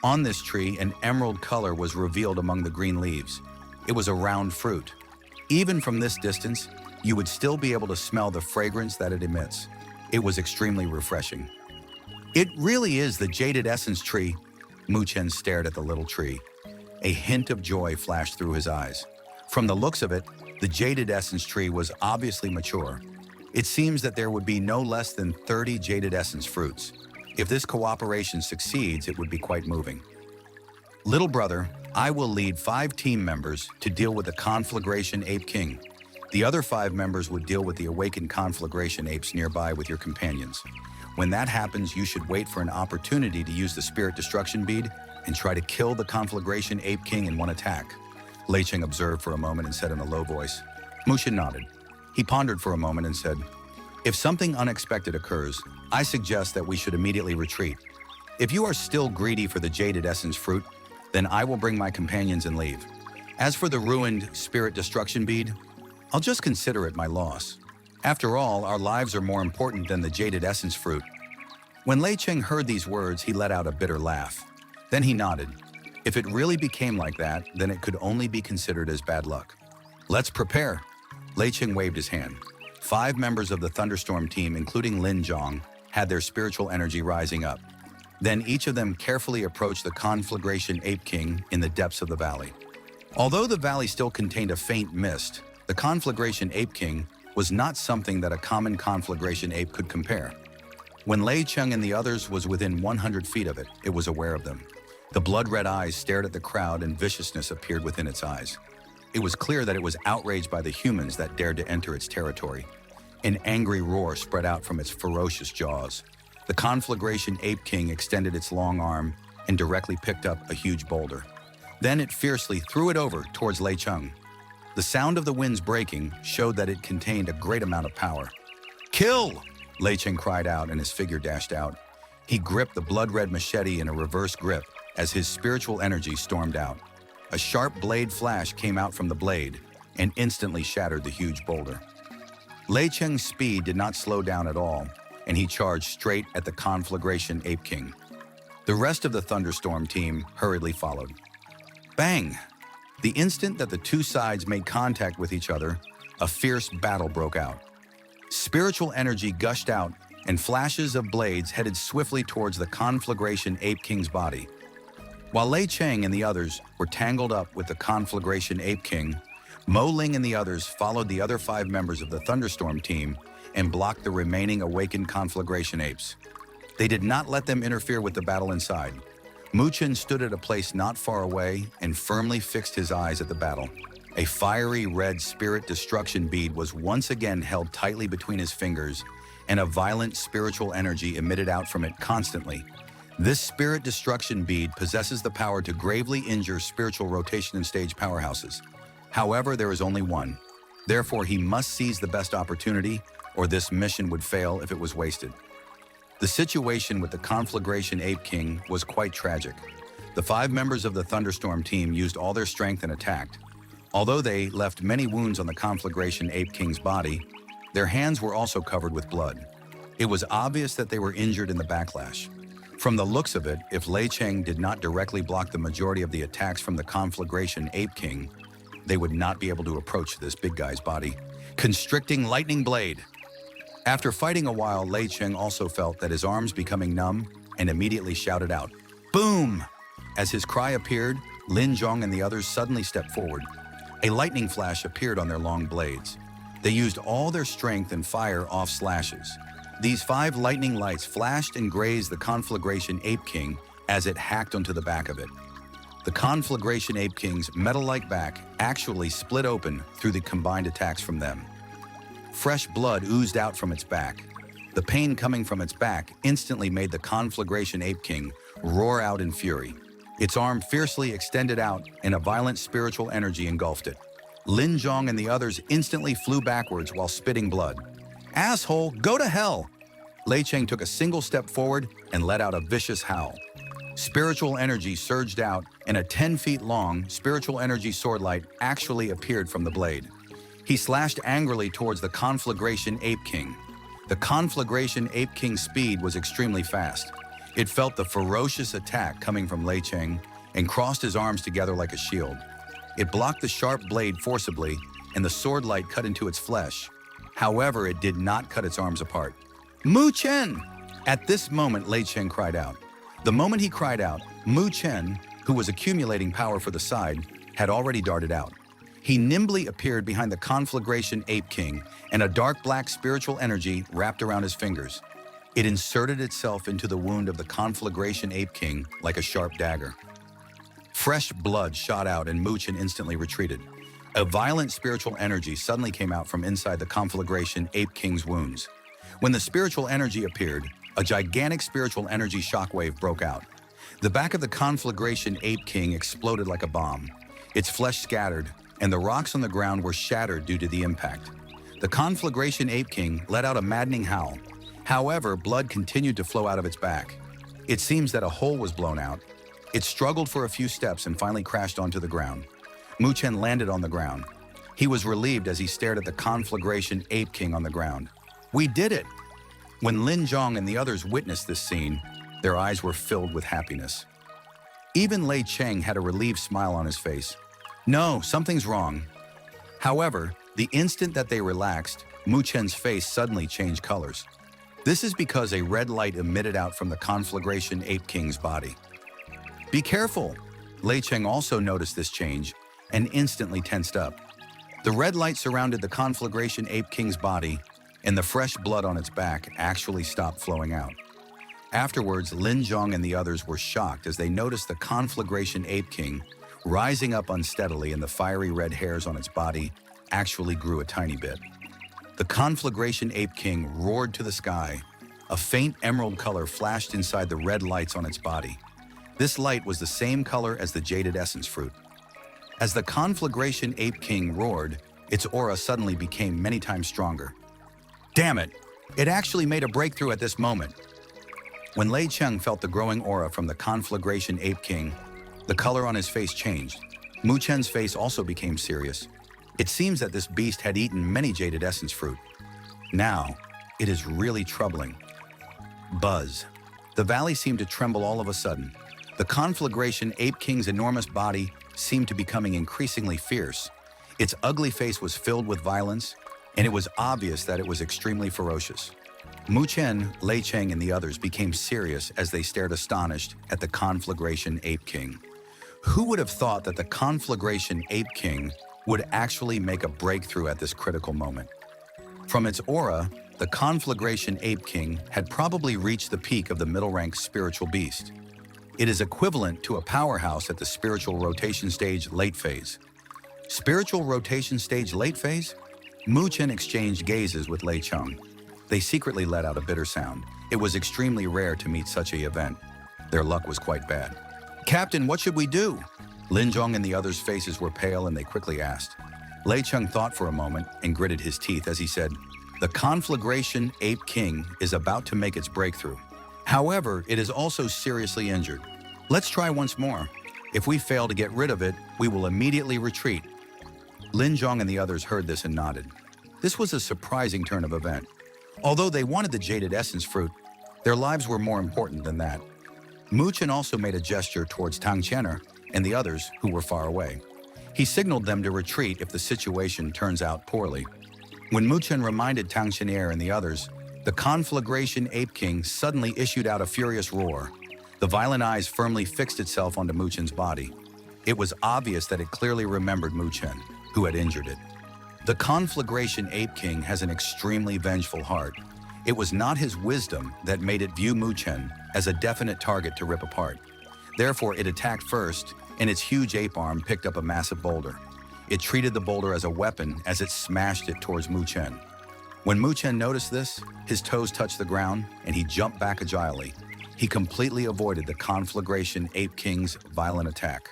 On this tree, an emerald color was revealed among the green leaves. It was a round fruit. Even from this distance, you would still be able to smell the fragrance that it emits. It was extremely refreshing. It really is the jaded essence tree. Mu Chen stared at the little tree. A hint of joy flashed through his eyes. From the looks of it, the jaded essence tree was obviously mature. It seems that there would be no less than 30 jaded essence fruits. If this cooperation succeeds, it would be quite moving. Little brother, I will lead 5 team members to deal with the conflagration ape king. The other 5 members would deal with the awakened conflagration apes nearby with your companions. When that happens, you should wait for an opportunity to use the spirit destruction bead and try to kill the conflagration ape king in one attack. Lei Cheng observed for a moment and said in a low voice. Mu Chen nodded. He pondered for a moment and said, if something unexpected occurs, I suggest that we should immediately retreat. If you are still greedy for the jaded essence fruit, then I will bring my companions and leave. As for the ruined spirit destruction bead, I'll just consider it my loss. After all, our lives are more important than the jaded essence fruit. When Lei Cheng heard these words, he let out a bitter laugh. Then he nodded. If it really became like that, then it could only be considered as bad luck. Let's prepare. Lei Cheng waved his hand. 5 members of the thunderstorm team, including Lin Zhong, had their spiritual energy rising up. Then each of them carefully approached the conflagration ape king in the depths of the valley. Although the valley still contained a faint mist, the conflagration ape king was not something that a common conflagration ape could compare. When Lei Cheng and the others was within 100 feet of it, it was aware of them. The blood-red eyes stared at the crowd and viciousness appeared within its eyes. It was clear that it was outraged by the humans that dared to enter its territory. An angry roar spread out from its ferocious jaws. The conflagration ape king extended its long arm and directly picked up a huge boulder. Then it fiercely threw it over towards Lei Cheng. The sound of the winds breaking showed that it contained a great amount of power. Kill! Lei Cheng cried out and his figure dashed out. He gripped the blood-red machete in a reverse grip as his spiritual energy stormed out. A sharp blade flash came out from the blade and instantly shattered the huge boulder. Lei Cheng's speed did not slow down at all, and he charged straight at the conflagration ape king. The rest of the thunderstorm team hurriedly followed. Bang! The instant that the 2 sides made contact with each other, a fierce battle broke out. Spiritual energy gushed out, and flashes of blades headed swiftly towards the conflagration ape king's body. While Lei Cheng and the others were tangled up with the conflagration ape king, Mo Ling and the others followed the other 5 members of the thunderstorm team and blocked the remaining awakened conflagration apes. They did not let them interfere with the battle inside. Mu Chen stood at a place not far away and firmly fixed his eyes at the battle. A fiery red spirit destruction bead was once again held tightly between his fingers, and a violent spiritual energy emitted out from it constantly. This spirit destruction bead possesses the power to gravely injure spiritual rotation and stage powerhouses. However, there is only one. Therefore, he must seize the best opportunity, or this mission would fail if it was wasted. The situation with the conflagration ape king was quite tragic. The 5 members of the thunderstorm team used all their strength and attacked. Although they left many wounds on the conflagration ape king's body, their hands were also covered with blood. It was obvious that they were injured in the backlash. From the looks of it, if Lei Cheng did not directly block the majority of the attacks from the conflagration ape king, they would not be able to approach this big guy's body. Constricting lightning blade! After fighting a while, Lei Cheng also felt that his arms becoming numb and immediately shouted out, "Boom!" As his cry appeared, Lin Zhong and the others suddenly stepped forward. A lightning flash appeared on their long blades. They used all their strength and fire off slashes. These 5 lightning lights flashed and grazed the conflagration ape king as it hacked onto the back of it. The conflagration ape king's metal-like back actually split open through the combined attacks from them. Fresh blood oozed out from its back. The pain coming from its back instantly made the conflagration ape king roar out in fury. Its arm fiercely extended out and a violent spiritual energy engulfed it. Lin Zhong and the others instantly flew backwards while spitting blood. "Asshole, go to hell!" Lei Cheng took a single step forward and let out a vicious howl. Spiritual energy surged out, and a 10 feet long spiritual energy swordlight actually appeared from the blade. He slashed angrily towards the conflagration ape king. The conflagration ape king's speed was extremely fast. It felt the ferocious attack coming from Lei Cheng and crossed his arms together like a shield. It blocked the sharp blade forcibly and the sword light cut into its flesh. However, it did not cut its arms apart. Mu Chen! At this moment, Lei Cheng cried out. The moment he cried out, Mu Chen, who was accumulating power for the side, had already darted out. He nimbly appeared behind the Conflagration Ape King, and a dark black spiritual energy wrapped around his fingers. It inserted itself into the wound of the Conflagration Ape King like a sharp dagger. Fresh blood shot out and Mu Chen instantly retreated. A violent spiritual energy suddenly came out from inside the Conflagration Ape King's wounds. When the spiritual energy appeared, a gigantic spiritual energy shockwave broke out. The back of the Conflagration Ape King exploded like a bomb. Its flesh scattered, and the rocks on the ground were shattered due to the impact. The Conflagration Ape King let out a maddening howl. However, blood continued to flow out of its back. It seems that a hole was blown out. It struggled for a few steps and finally crashed onto the ground. Mu Chen landed on the ground. He was relieved as he stared at the Conflagration Ape King on the ground. We did it! When Lin Zhong and the others witnessed this scene, their eyes were filled with happiness. Even Lei Cheng had a relieved smile on his face. No, something's wrong. However, the instant that they relaxed, Mu Chen's face suddenly changed colors. This is because a red light emitted out from the Conflagration Ape King's body. Be careful! Lei Cheng also noticed this change and instantly tensed up. The red light surrounded the Conflagration Ape King's body, and the fresh blood on its back actually stopped flowing out. Afterwards, Lin Zhong and the others were shocked as they noticed the Conflagration Ape King rising up unsteadily, and the fiery red hairs on its body actually grew a tiny bit. The Conflagration Ape King roared to the sky. A faint emerald color flashed inside the red lights on its body. This light was the same color as the jaded essence fruit. As the Conflagration Ape King roared, its aura suddenly became many times stronger. Damn it! It actually made a breakthrough at this moment. When Lei Cheng felt the growing aura from the Conflagration Ape King, the color on his face changed. Mu Chen's face also became serious. It seems that this beast had eaten many jaded essence fruit. Now, it is really troubling. Buzz. The valley seemed to tremble all of a sudden. The Conflagration Ape King's enormous body seemed to becoming increasingly fierce. Its ugly face was filled with violence, and it was obvious that it was extremely ferocious. Mu Chen, Lei Cheng, and the others became serious as they stared astonished at the Conflagration Ape King. Who would have thought that the Conflagration Ape King would actually make a breakthrough at this critical moment? From its aura, the Conflagration Ape King had probably reached the peak of the middle-rank spiritual beast. It is equivalent to a powerhouse at the spiritual rotation stage late phase. Spiritual rotation stage late phase? Mu Chen exchanged gazes with Lei Cheng. They secretly let out a bitter sound. It was extremely rare to meet such an event. Their luck was quite bad. Captain, what should we do? Lin Zhong and the others' faces were pale and they quickly asked. Lei Cheng thought for a moment and gritted his teeth as he said, the Conflagration Ape King is about to make its breakthrough. However, it is also seriously injured. Let's try once more. If we fail to get rid of it, we will immediately retreat. Lin Zhong and the others heard this and nodded. This was a surprising turn of event. Although they wanted the jaded essence fruit, their lives were more important than that. Mu Chen also made a gesture towards Tang Chener and the others who were far away. He signaled them to retreat if the situation turns out poorly. When Mu Chen reminded Tang Chener and the others, the Conflagration Ape King suddenly issued out a furious roar. The violent eyes firmly fixed itself onto Mu Chen's body. It was obvious that it clearly remembered Mu Chen, who had injured it. The Conflagration Ape King has an extremely vengeful heart. It was not his wisdom that made it view Mu Chen as a definite target to rip apart. Therefore, it attacked first, and its huge ape arm picked up a massive boulder. It treated the boulder as a weapon as it smashed it towards Mu Chen. When Mu Chen noticed this, his toes touched the ground, and he jumped back agilely. He completely avoided the Conflagration Ape King's violent attack.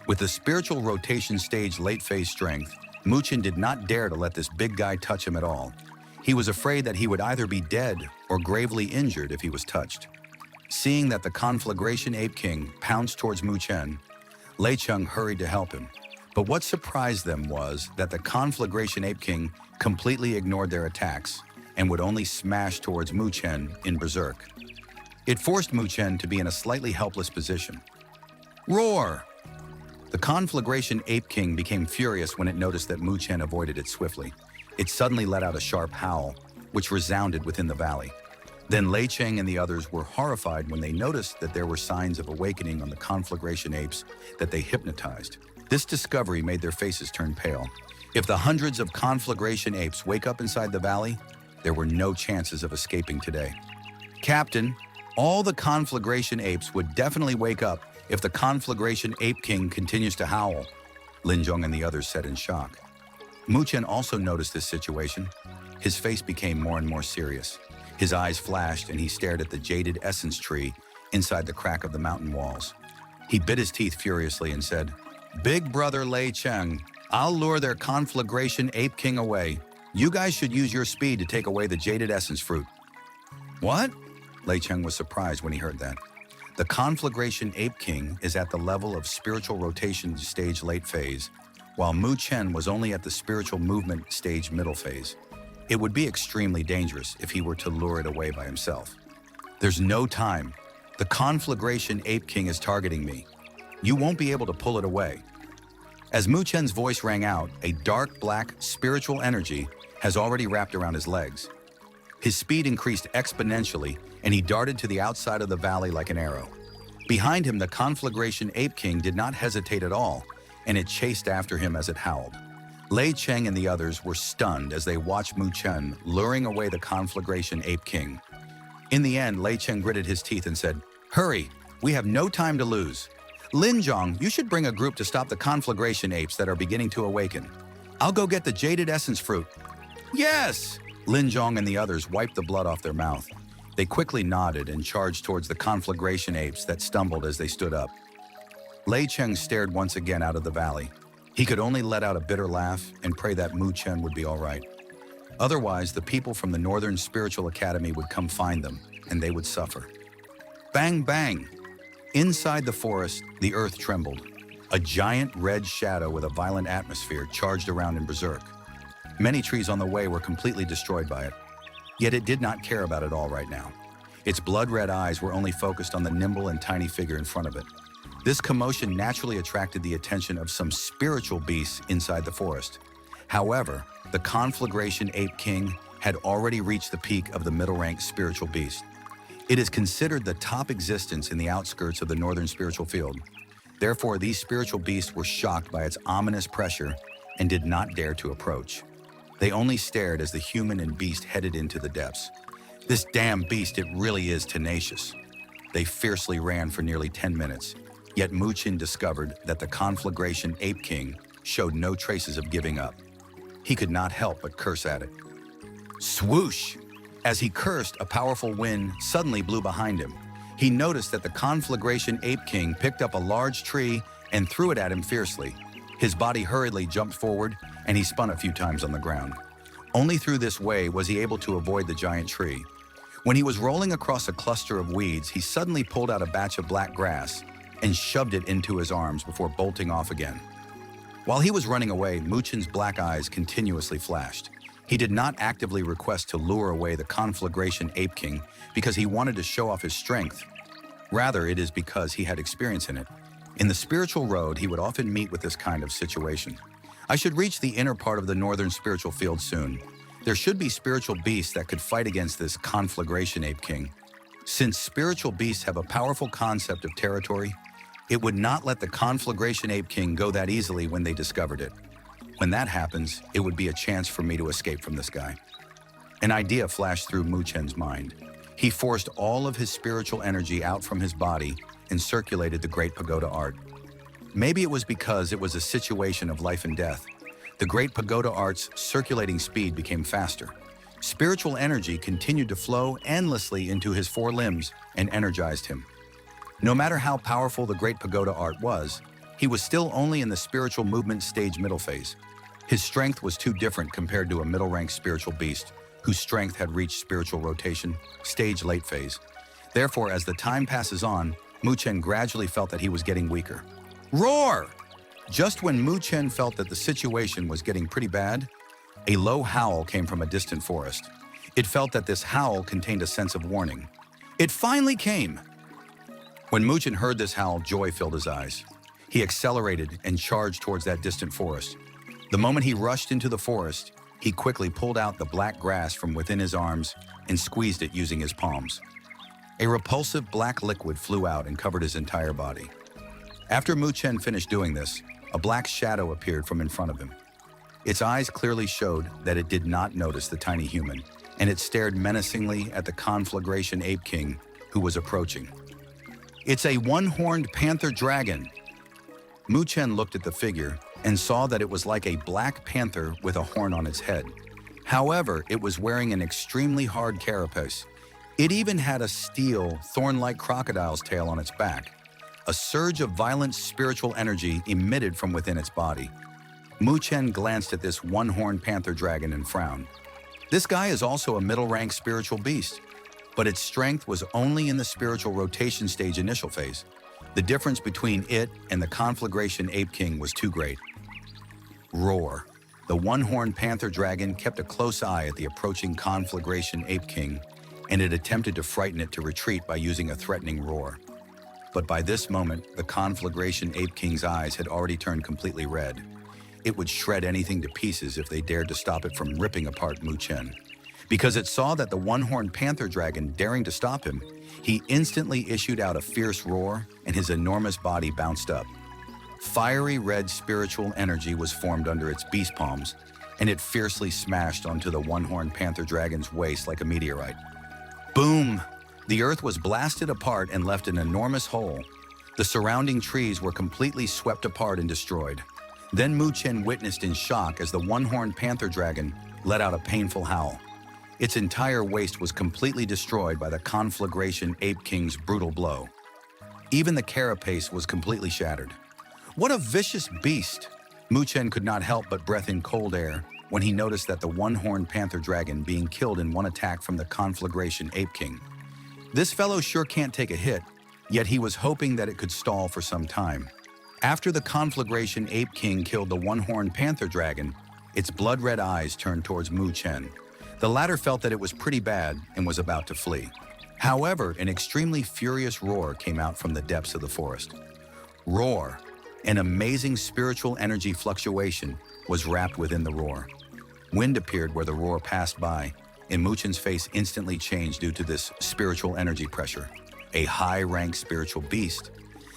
With the spiritual rotation stage late phase strength, Mu Chen did not dare to let this big guy touch him at all. He was afraid that he would either be dead or gravely injured if he was touched. Seeing that the Conflagration Ape King pounced towards Mu Chen, Lei Cheng hurried to help him. But what surprised them was that the Conflagration Ape King completely ignored their attacks and would only smash towards Mu Chen in berserk. It forced Mu Chen to be in a slightly helpless position. Roar! The conflagration ape king became furious when it noticed that Mu Chen avoided it swiftly. It suddenly let out a sharp howl, which resounded within the valley. Then Lei Cheng and the others were horrified when they noticed that there were signs of awakening on the conflagration apes that they hypnotized. This discovery made their faces turn pale. If the hundreds of conflagration apes wake up inside the valley, there were no chances of escaping today. Captain, all the conflagration apes would definitely wake up if the conflagration ape king continues to howl, Lin Zhong and the others said in shock. Mu Chen also noticed this situation. His face became more and more serious. His eyes flashed and he stared at the jaded essence tree inside the crack of the mountain walls. He bit his teeth furiously and said, "Big brother Lei Cheng, I'll lure their conflagration ape king away. You guys should use your speed to take away the jaded essence fruit." What? Lei Cheng was surprised when he heard that. The conflagration ape king is at the level of spiritual rotation stage late phase, while Mu Chen was only at the spiritual movement stage middle phase. It would be extremely dangerous if he were to lure it away by himself. There's no time. The conflagration ape king is targeting me. You won't be able to pull it away. As Mu Chen's voice rang out, a dark black spiritual energy has already wrapped around his legs. His speed increased exponentially, and he darted to the outside of the valley like an arrow. Behind him, the conflagration ape king did not hesitate at all, and it chased after him as it howled. Lei Cheng and the others were stunned as they watched Mu Chen luring away the conflagration ape king. In the end, Lei Cheng gritted his teeth and said, "Hurry, we have no time to lose. Lin Zhong, you should bring a group to stop the conflagration apes that are beginning to awaken. I'll go get the jaded essence fruit." "Yes!" Lin Zhong and the others wiped the blood off their mouth. They quickly nodded and charged towards the conflagration apes that stumbled as they stood up. Lei Cheng stared once again out of the valley. He could only let out a bitter laugh and pray that Mu Chen would be all right. Otherwise, the people from the Northern Spiritual Academy would come find them, and they would suffer. Bang, bang! Inside the forest, the earth trembled. A giant red shadow with a violent atmosphere charged around in berserk. Many trees on the way were completely destroyed by it. Yet it did not care about it all right now. Its blood-red eyes were only focused on the nimble and tiny figure in front of it. This commotion naturally attracted the attention of some spiritual beasts inside the forest. However, the conflagration ape king had already reached the peak of the middle-ranked spiritual beast. It is considered the top existence in the outskirts of the northern spiritual field. Therefore, these spiritual beasts were shocked by its ominous pressure and did not dare to approach. They only stared as the human and beast headed into the depths. This damn beast, it really is tenacious. They fiercely ran for nearly 10 minutes, yet Mu Chen discovered that the conflagration ape king showed no traces of giving up. He could not help but curse at it. Swoosh! As he cursed, a powerful wind suddenly blew behind him. He noticed that the conflagration ape king picked up a large tree and threw it at him fiercely. His body hurriedly jumped forward, and he spun a few times on the ground. Only through this way was he able to avoid the giant tree. When he was rolling across a cluster of weeds, he suddenly pulled out a batch of black grass and shoved it into his arms before bolting off again. While he was running away, Mu Chen's black eyes continuously flashed. He did not actively request to lure away the conflagration ape king because he wanted to show off his strength. Rather, it is because he had experience in it. In the spiritual road, he would often meet with this kind of situation. I should reach the inner part of the northern spiritual field soon. There should be spiritual beasts that could fight against this conflagration ape king. Since spiritual beasts have a powerful concept of territory, it would not let the conflagration ape king go that easily when they discovered it. When that happens, it would be a chance for me to escape from this guy. An idea flashed through Mu Chen's mind. He forced all of his spiritual energy out from his body and circulated the Great Pagoda Art. Maybe it was because it was a situation of life and death. The Great Pagoda Art's circulating speed became faster. Spiritual energy continued to flow endlessly into his four limbs and energized him. No matter how powerful the Great Pagoda Art was, he was still only in the spiritual movement stage middle phase. His strength was too different compared to a middle-ranked spiritual beast, whose strength had reached spiritual rotation stage late phase. Therefore, as the time passes on, Mu Chen gradually felt that he was getting weaker. Roar! Just when Mu Chen felt that the situation was getting pretty bad, a low howl came from a distant forest. It felt that this howl contained a sense of warning. It finally came! When Mu Chen heard this howl, joy filled his eyes. He accelerated and charged towards that distant forest. The moment he rushed into the forest, he quickly pulled out the black grass from within his arms and squeezed it using his palms. A repulsive black liquid flew out and covered his entire body. After Mu Chen finished doing this, a black shadow appeared from in front of him. Its eyes clearly showed that it did not notice the tiny human, and it stared menacingly at the conflagration ape king who was approaching. "It's a one-horned panther dragon." Mu Chen looked at the figure and saw that it was like a black panther with a horn on its head. However, it was wearing an extremely hard carapace. It even had a steel, thorn-like crocodile's tail on its back. A surge of violent spiritual energy emitted from within its body. Mu Chen glanced at this one-horned panther dragon and frowned. This guy is also a middle-rank spiritual beast, but its strength was only in the spiritual rotation stage initial phase. The difference between it and the conflagration ape king was too great. Roar. The one-horned panther dragon kept a close eye at the approaching conflagration ape king, and it attempted to frighten it to retreat by using a threatening roar. But by this moment, the conflagration ape king's eyes had already turned completely red. It would shred anything to pieces if they dared to stop it from ripping apart Mu Chen. Because it saw that the one-horned panther dragon daring to stop him, he instantly issued out a fierce roar and his enormous body bounced up. Fiery red spiritual energy was formed under its beast palms, and it fiercely smashed onto the one-horned panther dragon's waist like a meteorite. Boom! The earth was blasted apart and left an enormous hole. The surrounding trees were completely swept apart and destroyed. Then Mu Chen witnessed in shock as the one-horned panther dragon let out a painful howl. Its entire waist was completely destroyed by the conflagration ape king's brutal blow. Even the carapace was completely shattered. What a vicious beast! Mu Chen could not help but breathe in cold air when he noticed that the one-horned panther dragon being killed in one attack from the conflagration ape king. This fellow sure can't take a hit, yet he was hoping that it could stall for some time. After the conflagration ape king killed the one-horned panther dragon, its blood-red eyes turned towards Mu Chen. The latter felt that it was pretty bad and was about to flee. However, an extremely furious roar came out from the depths of the forest. Roar! An amazing spiritual energy fluctuation was wrapped within the roar. Wind appeared where the roar passed by, and Mu Chen's face instantly changed due to this spiritual energy pressure. A high-ranked spiritual beast.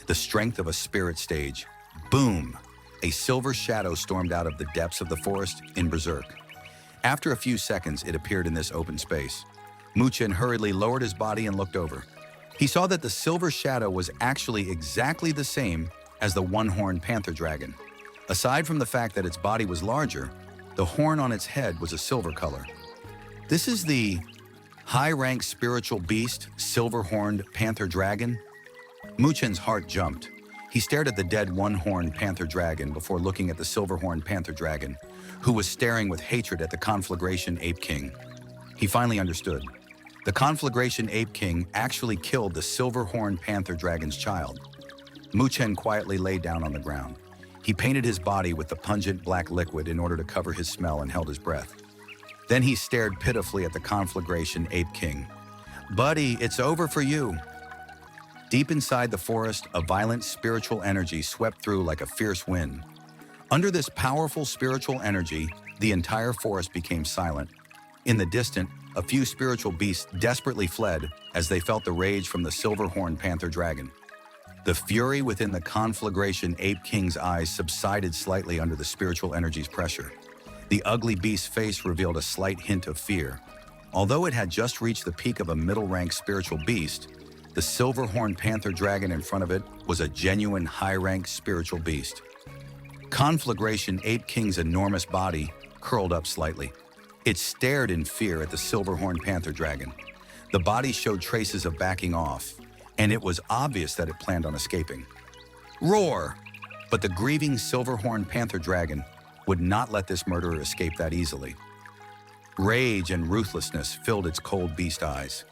The strength of a spirit stage. Boom! A silver shadow stormed out of the depths of the forest in berserk. After a few seconds, it appeared in this open space. Mu Chen hurriedly lowered his body and looked over. He saw that the silver shadow was actually exactly the same as the one-horned panther dragon. Aside from the fact that its body was larger, the horn on its head was a silver color. This is the high-ranked spiritual beast, silver-horned panther dragon? Mu Chen's heart jumped. He stared at the dead one-horned panther dragon before looking at the silver-horned panther dragon, who was staring with hatred at the conflagration ape king. He finally understood. The conflagration ape king actually killed the silver-horned panther dragon's child. Mu Chen quietly lay down on the ground. He painted his body with the pungent black liquid in order to cover his smell and held his breath. Then he stared pitifully at the conflagration ape king. "Buddy, it's over for you." Deep inside the forest, a violent spiritual energy swept through like a fierce wind. Under this powerful spiritual energy, the entire forest became silent. In the distance, a few spiritual beasts desperately fled as they felt the rage from the silver-horned panther dragon. The fury within the conflagration ape king's eyes subsided slightly under the spiritual energy's pressure. The ugly beast's face revealed a slight hint of fear. Although it had just reached the peak of a middle-ranked spiritual beast, the silver-horned panther dragon in front of it was a genuine high-ranked spiritual beast. Conflagration ape king's enormous body curled up slightly. It stared in fear at the silver-horned panther dragon. The body showed traces of backing off, and it was obvious that it planned on escaping. Roar! But the grieving silver-horned panther dragon would not let this murderer escape that easily. Rage and ruthlessness filled its cold beast eyes.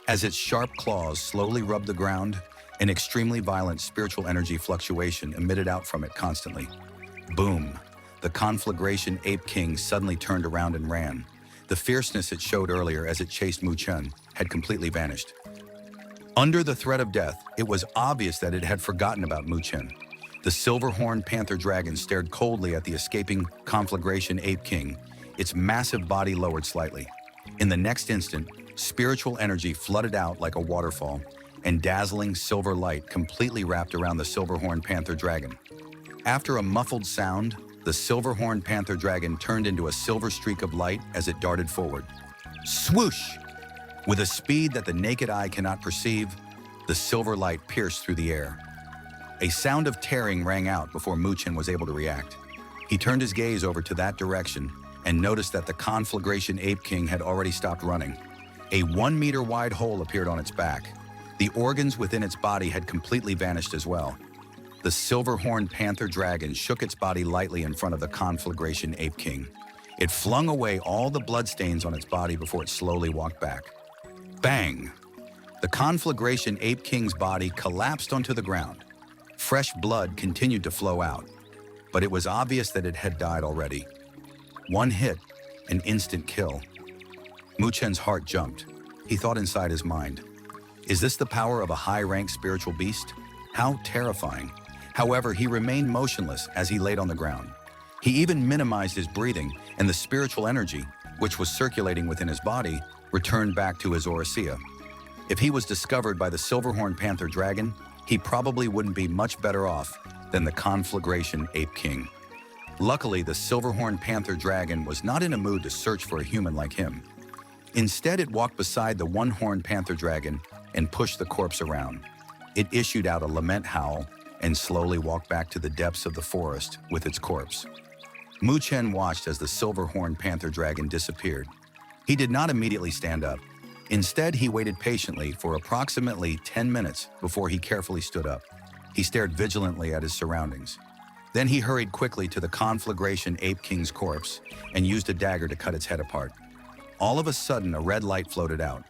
As its sharp claws slowly rubbed the ground, an extremely violent spiritual energy fluctuation emitted out from it constantly. Boom! The conflagration ape king suddenly turned around and ran. The fierceness it showed earlier as it chased Mu Chen had completely vanished. Under the threat of death, it was obvious that it had forgotten about Mu Chen. The The silver-horned panther dragon stared coldly at the escaping conflagration ape king, its massive body lowered slightly. In the next instant, spiritual energy flooded out like a waterfall, and dazzling silver light completely wrapped around the silver-horned panther dragon. After a muffled sound, the silver-horned panther dragon turned into a silver streak of light as it darted forward. Swoosh! With a speed that the naked eye cannot perceive, the silver light pierced through the air. A sound of tearing rang out before Muchen was able to react. He turned his gaze over to that direction and noticed that the conflagration ape king had already stopped running. A 1-meter wide hole appeared on its back. The organs within its body had completely vanished as well. The silver-horned panther dragon shook its body lightly in front of the conflagration ape king. It flung away all the bloodstains on its body before it slowly walked back. Bang! The conflagration ape king's body collapsed onto the ground. Fresh blood continued to flow out, but it was obvious that it had died already. One hit, an instant kill. Muchen's heart jumped. He thought inside his mind, is this the power of a high-ranked spiritual beast? How terrifying. However, he remained motionless as he laid on the ground. He even minimized his breathing, and the spiritual energy, which was circulating within his body, returned back to his Oricea. If he was discovered by the silver-horned panther dragon, he probably wouldn't be much better off than the conflagration ape king. Luckily, the silver-horned panther dragon was not in a mood to search for a human like him. Instead, it walked beside the one-horned panther dragon and pushed the corpse around. It issued out a lament howl and slowly walked back to the depths of the forest with its corpse. Muchen watched as the silver-horned panther dragon disappeared. He did not immediately stand up. Instead, he waited patiently for approximately 10 minutes before he carefully stood up. He stared vigilantly at his surroundings. Then he hurried quickly to the conflagration ape king's corpse and used a dagger to cut its head apart. All of a sudden, a red light floated out.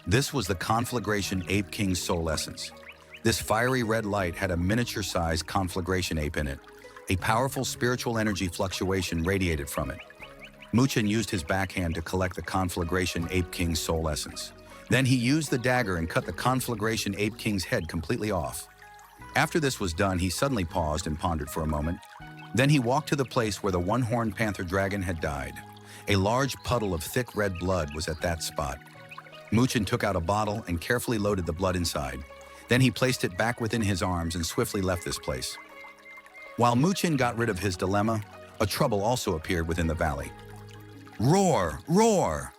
This was the conflagration ape king's soul essence. This fiery red light had a miniature-sized conflagration ape in it. A powerful spiritual energy fluctuation radiated from it. Muchen used his backhand to collect the conflagration ape king's soul essence. Then he used the dagger and cut the conflagration ape king's head completely off. After this was done, he suddenly paused and pondered for a moment. Then he walked to the place where the one-horned panther dragon had died. A large puddle of thick red blood was at that spot. Muchen took out a bottle and carefully loaded the blood inside. Then he placed it back within his arms and swiftly left this place. While Muchen got rid of his dilemma, a trouble also appeared within the valley. Roar! Roar!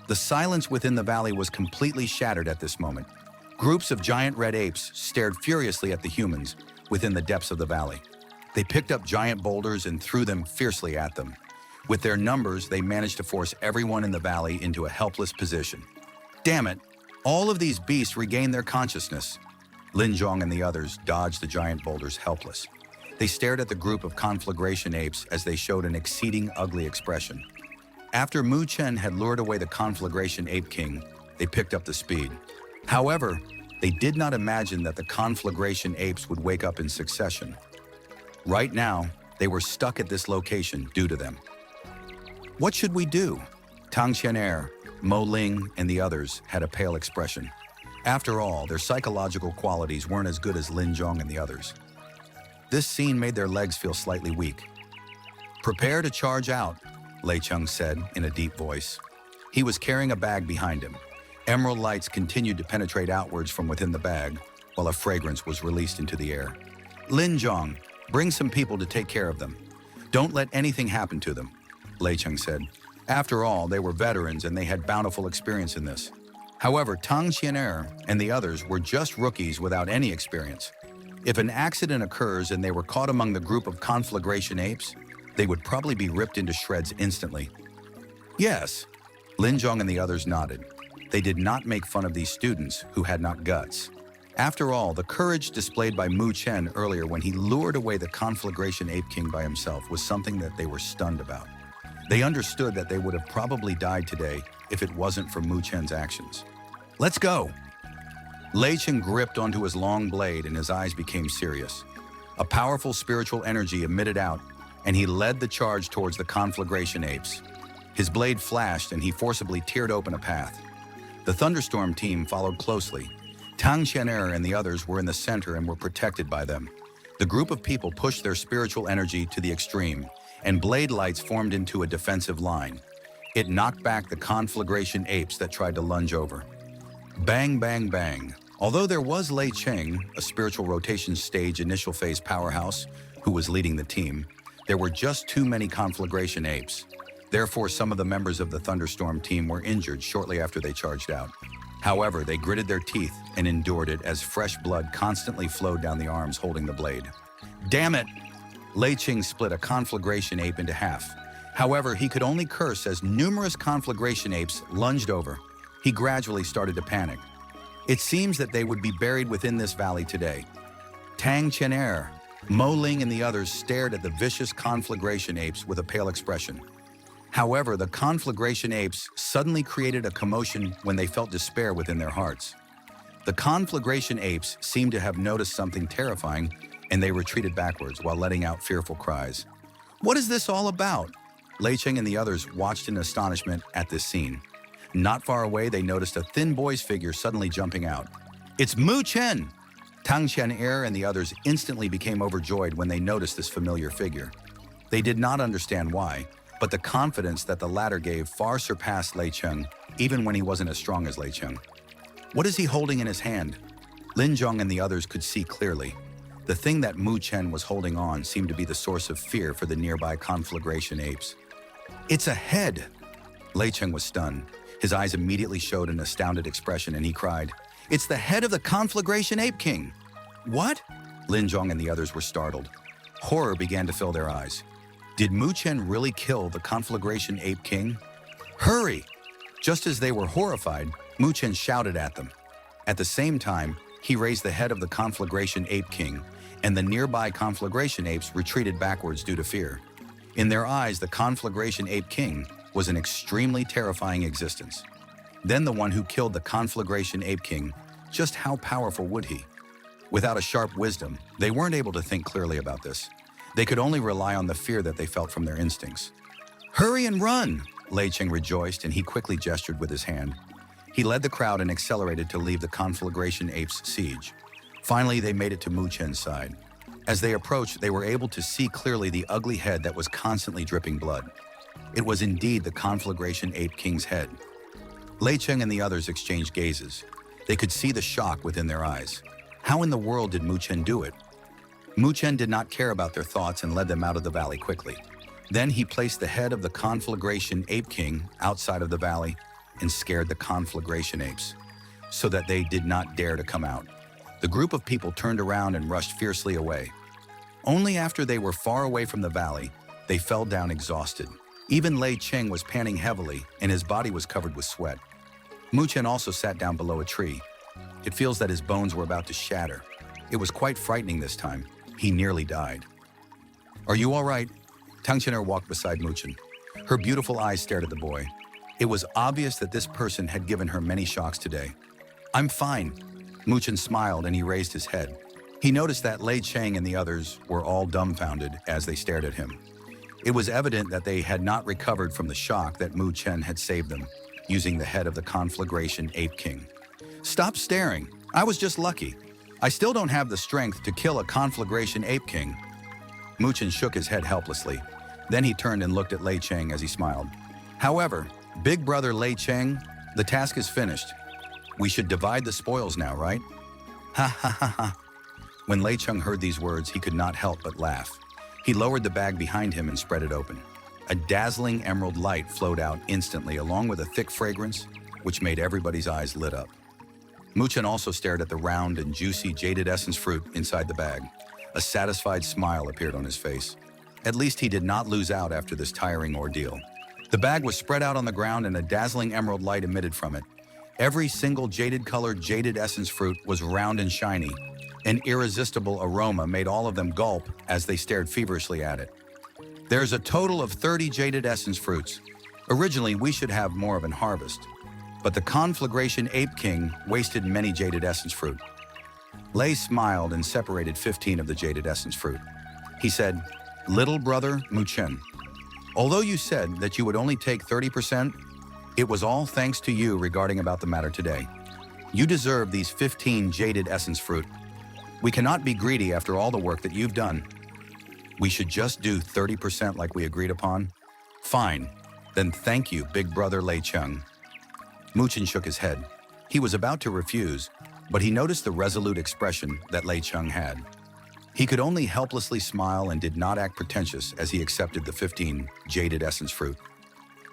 The silence within the valley was completely shattered at this moment. Groups of giant red apes stared furiously at the humans within the depths of the valley. They picked up giant boulders and threw them fiercely at them. With their numbers, they managed to force everyone in the valley into a helpless position. Damn it! All of these beasts regained their consciousness. Lin Zhong and the others dodged the giant boulders helpless. They stared at the group of conflagration apes as they showed an exceeding ugly expression. After Muchen had lured away the conflagration ape king, they picked up the speed. However, they did not imagine that the conflagration apes would wake up in succession. Right now, they were stuck at this location due to them. What should we do? Tang Qianer, Mo Ling, and the others had a pale expression. After all, their psychological qualities weren't as good as Lin Zhong and the others. This scene made their legs feel slightly weak. Prepare to charge out, Lei Cheng said in a deep voice. He was carrying a bag behind him. Emerald lights continued to penetrate outwards from within the bag, while a fragrance was released into the air. Lin Zhong, bring some people to take care of them. Don't let anything happen to them, Lei Cheng said. After all, they were veterans and they had bountiful experience in this. However, Tang Qianer and the others were just rookies without any experience. If an accident occurs and they were caught among the group of conflagration apes, they would probably be ripped into shreds instantly. Yes, Lin Zhong and the others nodded. They did not make fun of these students who had not guts. After all, the courage displayed by Muchen earlier when he lured away the conflagration ape king by himself was something that they were stunned about. They understood that they would have probably died today if it wasn't for Muchen's actions. Let's go! Lei Cheng gripped onto his long blade and his eyes became serious. A powerful spiritual energy emitted out, and he led the charge towards the conflagration apes. His blade flashed and he forcibly teared open a path. The thunderstorm team followed closely. Tang Qianer and the others were in the center and were protected by them. The group of people pushed their spiritual energy to the extreme, and blade lights formed into a defensive line. It knocked back the conflagration apes that tried to lunge over. Bang, bang, bang. Although there was Lei Cheng, a spiritual rotation stage initial phase powerhouse, who was leading the team, there were just too many conflagration apes. Therefore, some of the members of the Thunderstorm team were injured shortly after they charged out. However, they gritted their teeth and endured it as fresh blood constantly flowed down the arms holding the blade. Damn it! Lei Cheng split a conflagration ape into half. However, he could only curse as numerous conflagration apes lunged over. He gradually started to panic. It seems that they would be buried within this valley today. Tang Chenair, Mo Ling and the others stared at the vicious conflagration apes with a pale expression. However, the conflagration apes suddenly created a commotion when they felt despair within their hearts. The conflagration apes seemed to have noticed something terrifying, and they retreated backwards while letting out fearful cries. What is this all about? Lei Cheng and the others watched in astonishment at this scene. Not far away, they noticed a thin boy's figure suddenly jumping out. It's Mu Chen! Tang Qian and the others instantly became overjoyed when they noticed this familiar figure. They did not understand why, but the confidence that the latter gave far surpassed Lei Cheng, even when he wasn't as strong as Lei Cheng. What is he holding in his hand? Lin Zhong and the others could see clearly. The thing that Mu Chen was holding on seemed to be the source of fear for the nearby conflagration apes. It's a head! Lei Cheng was stunned. His eyes immediately showed an astounded expression and he cried, "It's the head of the conflagration ape king!" What? Lin Zhong and the others were startled. Horror began to fill their eyes. Did Mu Chen really kill the conflagration ape king? Hurry! Just as they were horrified, Mu Chen shouted at them. At the same time, he raised the head of the conflagration ape king, and the nearby conflagration apes retreated backwards due to fear. In their eyes, the conflagration ape king was an extremely terrifying existence. Then the one who killed the conflagration ape king, just how powerful would he? Without a sharp wisdom, they weren't able to think clearly about this. They could only rely on the fear that they felt from their instincts. Hurry and run! Lei Cheng rejoiced and he quickly gestured with his hand. He led the crowd and accelerated to leave the conflagration ape's siege. Finally, they made it to Mu Chen's side. As they approached, they were able to see clearly the ugly head that was constantly dripping blood. It was indeed the conflagration ape king's head. Lei Cheng and the others exchanged gazes. They could see the shock within their eyes. How in the world did Mu Chen do it? Mu Chen did not care about their thoughts and led them out of the valley quickly. Then he placed the head of the conflagration ape king outside of the valley and scared the conflagration apes, so that they did not dare to come out. The group of people turned around and rushed fiercely away. Only after they were far away from the valley, they fell down exhausted. Even Lei Cheng was panting heavily and his body was covered with sweat. Mu Chen also sat down below a tree. It feels that his bones were about to shatter. It was quite frightening this time. He nearly died. Are you all right? Tang Qian walked beside Mu Chen. Her beautiful eyes stared at the boy. It was obvious that this person had given her many shocks today. I'm fine. Mu Chen smiled and he raised his head. He noticed that Lei Cheng and the others were all dumbfounded as they stared at him. It was evident that they had not recovered from the shock that Mu Chen had saved them, using the head of the conflagration ape king. Stop staring. I was just lucky. I still don't have the strength to kill a conflagration ape king. Mu Chen shook his head helplessly. Then he turned and looked at Lei Cheng as he smiled. However, big brother Lei Cheng, the task is finished. We should divide the spoils now, right? Ha ha ha ha. When Lei Cheng heard these words, he could not help but laugh. He lowered the bag behind him and spread it open. A dazzling emerald light flowed out instantly, along with a thick fragrance, which made everybody's eyes lit up. Mu Chen also stared at the round and juicy jaded essence fruit inside the bag. A satisfied smile appeared on his face. At least he did not lose out after this tiring ordeal. The bag was spread out on the ground and a dazzling emerald light emitted from it. Every single jaded-colored jaded essence fruit was round and shiny. An irresistible aroma made all of them gulp as they stared feverishly at it. There's a total of 30 jaded essence fruits. Originally, we should have more of an harvest. But the conflagration ape king wasted many jaded essence fruit. Lei smiled and separated 15 of the jaded essence fruit. He said, "Little brother Mu Chen, although you said that you would only take 30%, it was all thanks to you regarding about the matter today. You deserve these 15 jaded essence fruit." We cannot be greedy after all the work that you've done. We should just do 30% like we agreed upon? Fine. Then thank you, big brother Lei Cheng. Mu Chen shook his head. He was about to refuse, but he noticed the resolute expression that Lei Cheng had. He could only helplessly smile and did not act pretentious as he accepted the 15 jaded essence fruit.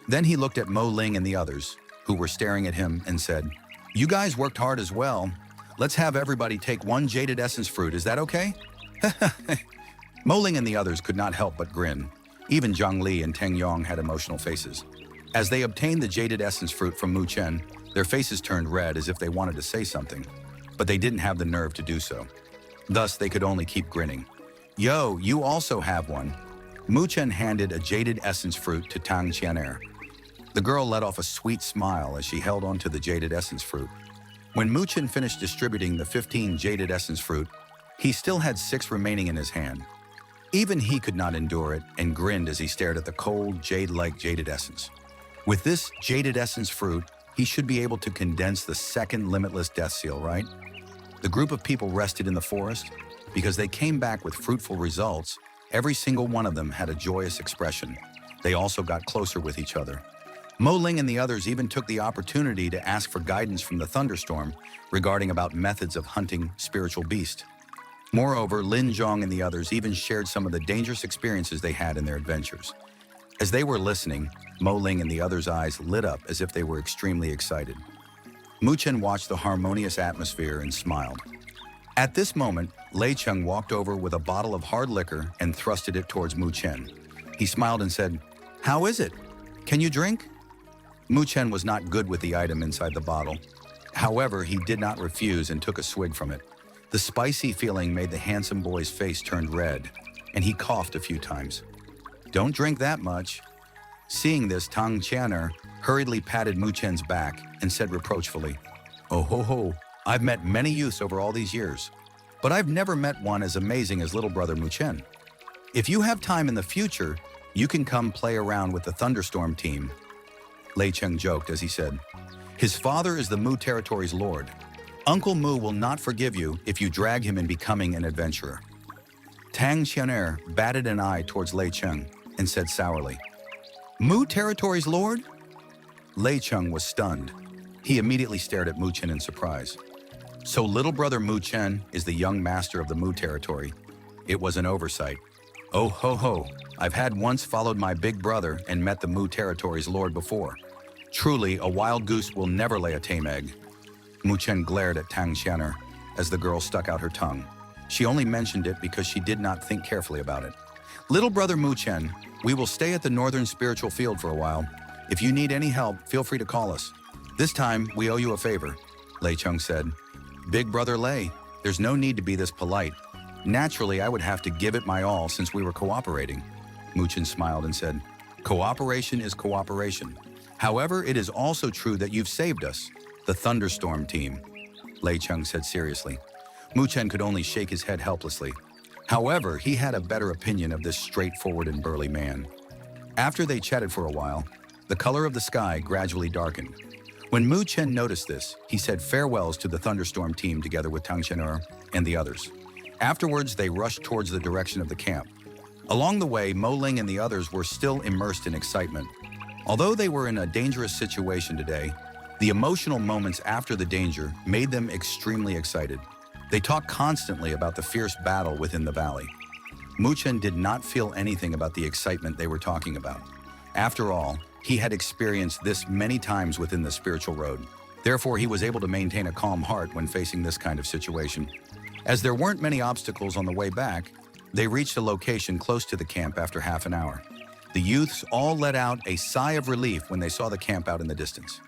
Then he looked at Mo Ling and the others, who were staring at him, and said, "You guys worked hard as well. Let's have everybody take one jaded essence fruit, is that okay?" Mo Ling and the others could not help but grin. Even Zhang Li and Teng Yong had emotional faces. As they obtained the jaded essence fruit from Mu Chen, their faces turned red as if they wanted to say something, but they didn't have the nerve to do so. Thus, they could only keep grinning. "Yo, you also have one." Mu Chen handed a jaded essence fruit to Tang Qianer. The girl let off a sweet smile as she held onto the jaded essence fruit. When Mu Chen finished distributing the 15 jaded essence fruit, he still had 6 remaining in his hand. Even he could not endure it and grinned as he stared at the cold, jade-like jaded essence. With this jaded essence fruit, he should be able to condense the second limitless death seal, right? The group of people rested in the forest. Because they came back with fruitful results, every single one of them had a joyous expression. They also got closer with each other. Mo Ling and the others even took the opportunity to ask for guidance from the thunderstorm regarding about methods of hunting spiritual beast. Moreover, Lin Zhong and the others even shared some of the dangerous experiences they had in their adventures. As they were listening, Mo Ling and the others' eyes lit up as if they were extremely excited. Mu Chen watched the harmonious atmosphere and smiled. At this moment, Lei Cheng walked over with a bottle of hard liquor and thrusted it towards Mu Chen. He smiled and said, "How is it? Can you drink?" Mu Chen was not good with the item inside the bottle. However, he did not refuse and took a swig from it. The spicy feeling made the handsome boy's face turn red, and he coughed a few times. "Don't drink that much." Seeing this, Tang Qianer hurriedly patted Mu Chen's back and said reproachfully, "Oh ho ho, I've met many youths over all these years, but I've never met one as amazing as little brother Mu Chen. If you have time in the future, you can come play around with the Thunderstorm team." Lei Cheng joked as he said, "His father is the Mu territory's lord. Uncle Mu will not forgive you if you drag him in becoming an adventurer." Tang Qianer batted an eye towards Lei Cheng and said sourly, "Mu territory's lord?" Lei Cheng was stunned. He immediately stared at Mu Chen in surprise. So little brother Mu Chen is the young master of the Mu territory. It was an oversight. Oh ho ho, I've had once followed my big brother and met the Mu territory's lord before. Truly, a wild goose will never lay a tame egg. Mu Chen glared at Tang Qianer as the girl stuck out her tongue. She only mentioned it because she did not think carefully about it. "Little brother Mu Chen, we will stay at the Northern Spiritual Field for a while. If you need any help, feel free to call us. This time, we owe you a favor," Lei Cheng said. "Big brother Lei, there's no need to be this polite. Naturally, I would have to give it my all since we were cooperating." Mu Chen smiled and said, "Cooperation is cooperation. However, it is also true that you've saved us, the Thunderstorm team," Lei Cheng said seriously. Mu Chen could only shake his head helplessly. However, he had a better opinion of this straightforward and burly man. After they chatted for a while, the color of the sky gradually darkened. When Mu Chen noticed this, he said farewells to the Thunderstorm team together with Tang Qianer and the others. Afterwards, they rushed towards the direction of the camp. Along the way, Mo Ling and the others were still immersed in excitement. Although they were in a dangerous situation today, the emotional moments after the danger made them extremely excited. They talked constantly about the fierce battle within the valley. Mu Chen did not feel anything about the excitement they were talking about. After all, he had experienced this many times within the spiritual road. Therefore, he was able to maintain a calm heart when facing this kind of situation. As there weren't many obstacles on the way back, they reached a location close to the camp after half an hour. The youths all let out a sigh of relief when they saw the camp out in the distance.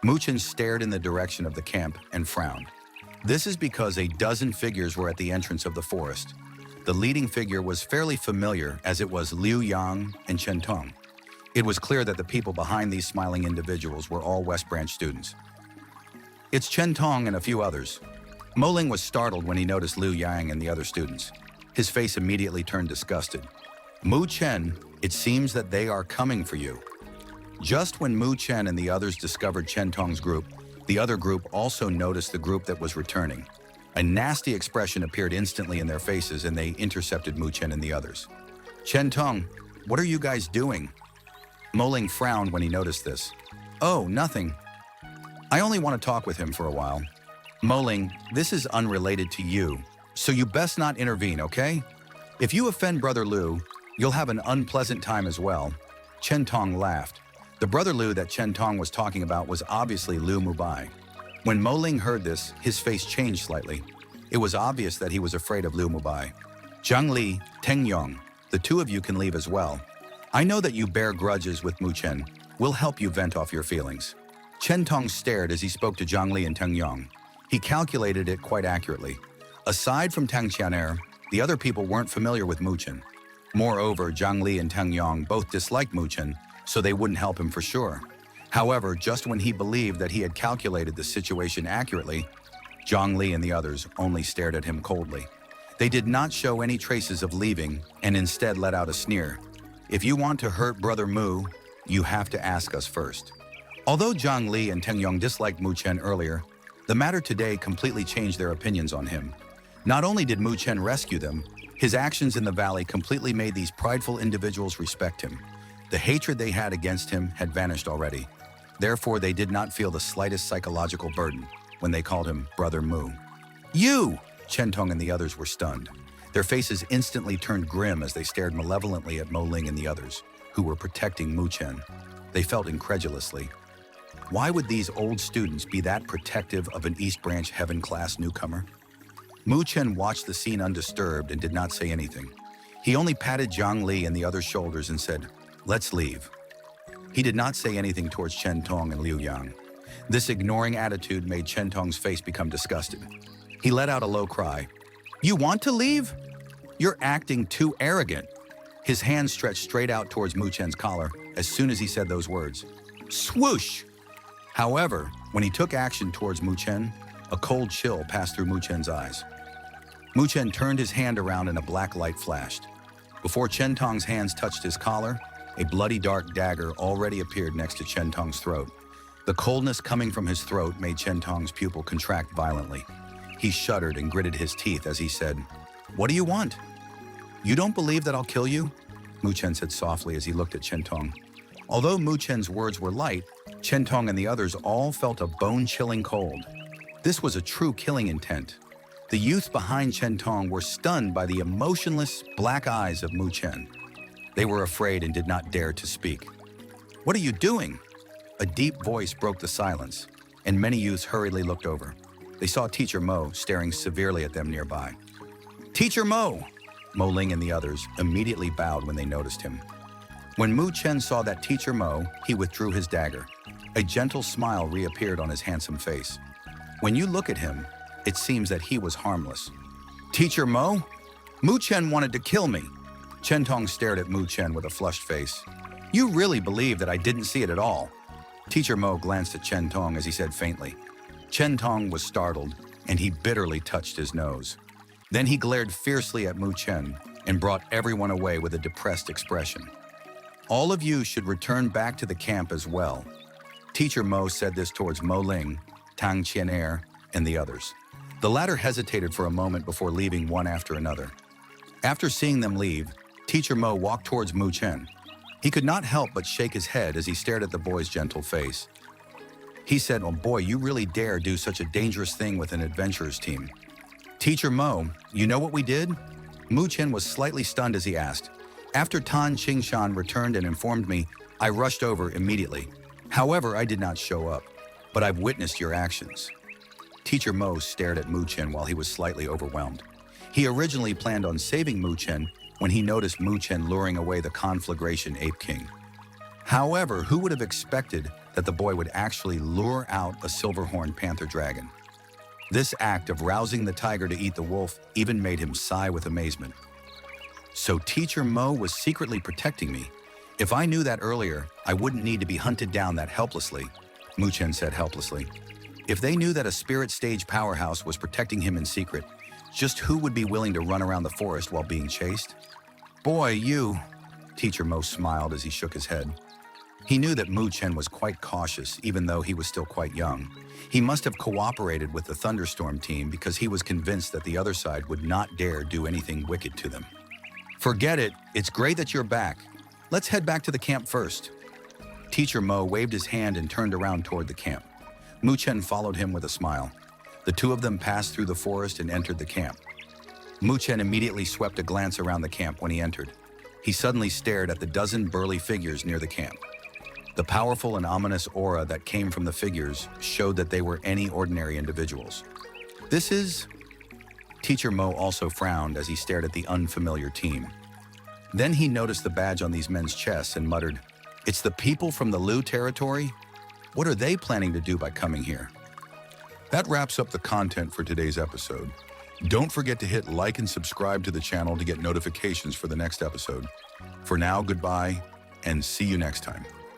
Mu Chen stared in the direction of the camp and frowned. This is because a dozen figures were at the entrance of the forest. The leading figure was fairly familiar as it was Liu Yang and Chen Tong. It was clear that the people behind these smiling individuals were all West Branch students. It's Chen Tong and a few others. Mo Ling was startled when he noticed Liu Yang and the other students. His face immediately turned disgusted. "Mu Chen, it seems that they are coming for you." Just when Mu Chen and the others discovered Chen Tong's group, the other group also noticed the group that was returning. A nasty expression appeared instantly in their faces and they intercepted Mu Chen and the others. Chen Tong, what are you guys doing? Mo Ling frowned when he noticed this. Oh, nothing. I only want to talk with him for a while. Mo Ling, this is unrelated to you, so you best not intervene, okay? If you offend Brother Liu, you'll have an unpleasant time as well. Chen Tong laughed. The Brother Liu that Chen Tong was talking about was obviously Liu Mubai. When Mo Ling heard this, his face changed slightly. It was obvious that he was afraid of Liu Mubai. Zhang Li, Teng Yong, the two of you can leave as well. I know that you bear grudges with Mu Chen. We'll help you vent off your feelings. Chen Tong stared as he spoke to Zhang Li and Teng Yong. He calculated it quite accurately. Aside from Tang Qianer, the other people weren't familiar with Mu Chen. Moreover, Zhang Li and Teng Yong both disliked Mu Chen, so they wouldn't help him for sure. However, just when he believed that he had calculated the situation accurately, Zhang Li and the others only stared at him coldly. They did not show any traces of leaving and instead let out a sneer. If you want to hurt Brother Mu, you have to ask us first. Although Zhang Li and Teng Yong disliked Mu Chen earlier, the matter today completely changed their opinions on him. Not only did Mu Chen rescue them, his actions in the valley completely made these prideful individuals respect him. The hatred they had against him had vanished already. Therefore, they did not feel the slightest psychological burden when they called him Brother Mu. You! Chen Tong and the others were stunned. Their faces instantly turned grim as they stared malevolently at Mo Ling and the others, who were protecting Mu Chen. They felt incredulously. Why would these old students be that protective of an East Branch Heaven-class newcomer? Mu Chen watched the scene undisturbed and did not say anything. He only patted Zhang Li and the others' shoulders and said, "Let's leave." He did not say anything towards Chen Tong and Liu Yang. This ignoring attitude made Chen Tong's face become disgusted. He let out a low cry. "You want to leave? You're acting too arrogant." His hand stretched straight out towards Mu Chen's collar as soon as he said those words. Swoosh! However, when he took action towards Mu Chen, a cold chill passed through Mu Chen's eyes. Mu Chen turned his hand around and a black light flashed. Before Chen Tong's hands touched his collar, a bloody dark dagger already appeared next to Chen Tong's throat. The coldness coming from his throat made Chen Tong's pupil contract violently. He shuddered and gritted his teeth as he said, "What do you want?" "You don't believe that I'll kill you?" Mu Chen said softly as he looked at Chen Tong. Although Mu Chen's words were light, Chen Tong and the others all felt a bone-chilling cold. This was a true killing intent. The youths behind Chen Tong were stunned by the emotionless, black eyes of Mu Chen. They were afraid and did not dare to speak. "What are you doing?" A deep voice broke the silence, and many youths hurriedly looked over. They saw Teacher Mo staring severely at them nearby. "Teacher Mo!" Mo Ling and the others immediately bowed when they noticed him. When Mu Chen saw that Teacher Mo, he withdrew his dagger. A gentle smile reappeared on his handsome face. When you look at him, it seems that he was harmless. "Teacher Mo? Mu Chen wanted to kill me." Chen Tong stared at Mu Chen with a flushed face. "You really believe that I didn't see it at all?" Teacher Mo glanced at Chen Tong as he said faintly. Chen Tong was startled, and he bitterly touched his nose. Then he glared fiercely at Mu Chen and brought everyone away with a depressed expression. "All of you should return back to the camp as well." Teacher Mo said this towards Mo Ling, Tang Qianer, and the others. The latter hesitated for a moment before leaving one after another. After seeing them leave, Teacher Mo walked towards Mu Chen. He could not help but shake his head as he stared at the boy's gentle face. He said, "Oh boy, you really dare do such a dangerous thing with an adventurers team." "Teacher Mo, you know what we did?" Mu Chen was slightly stunned as he asked. "After Tan Qingshan returned and informed me, I rushed over immediately. However, I did not show up, but I've witnessed your actions." Teacher Mo stared at Mu Chen while he was slightly overwhelmed. He originally planned on saving Mu Chen when he noticed Mu Chen luring away the conflagration Ape King. However, who would have expected that the boy would actually lure out a silver-horned panther dragon? This act of rousing the tiger to eat the wolf even made him sigh with amazement. So Teacher Mo was secretly protecting me. If I knew that earlier, I wouldn't need to be hunted down that helplessly, Mu Chen said helplessly. If they knew that a spirit stage powerhouse was protecting him in secret, just who would be willing to run around the forest while being chased? "Boy, you," Teacher Mo smiled as he shook his head. He knew that Mu Chen was quite cautious, even though he was still quite young. He must have cooperated with the Thunderstorm team because he was convinced that the other side would not dare do anything wicked to them. Forget it, it's great that you're back. Let's head back to the camp first. Teacher Mo waved his hand and turned around toward the camp. Mu Chen followed him with a smile. The two of them passed through the forest and entered the camp. Mu Chen immediately swept a glance around the camp when he entered. He suddenly stared at the dozen burly figures near the camp. The powerful and ominous aura that came from the figures showed that they were any ordinary individuals. This is... Teacher Mo also frowned as he stared at the unfamiliar team. Then he noticed the badge on these men's chests and muttered, "It's the people from the Lu territory? What are they planning to do by coming here?" That wraps up the content for today's episode. Don't forget to hit like and subscribe to the channel to get notifications for the next episode. For now, goodbye, and see you next time.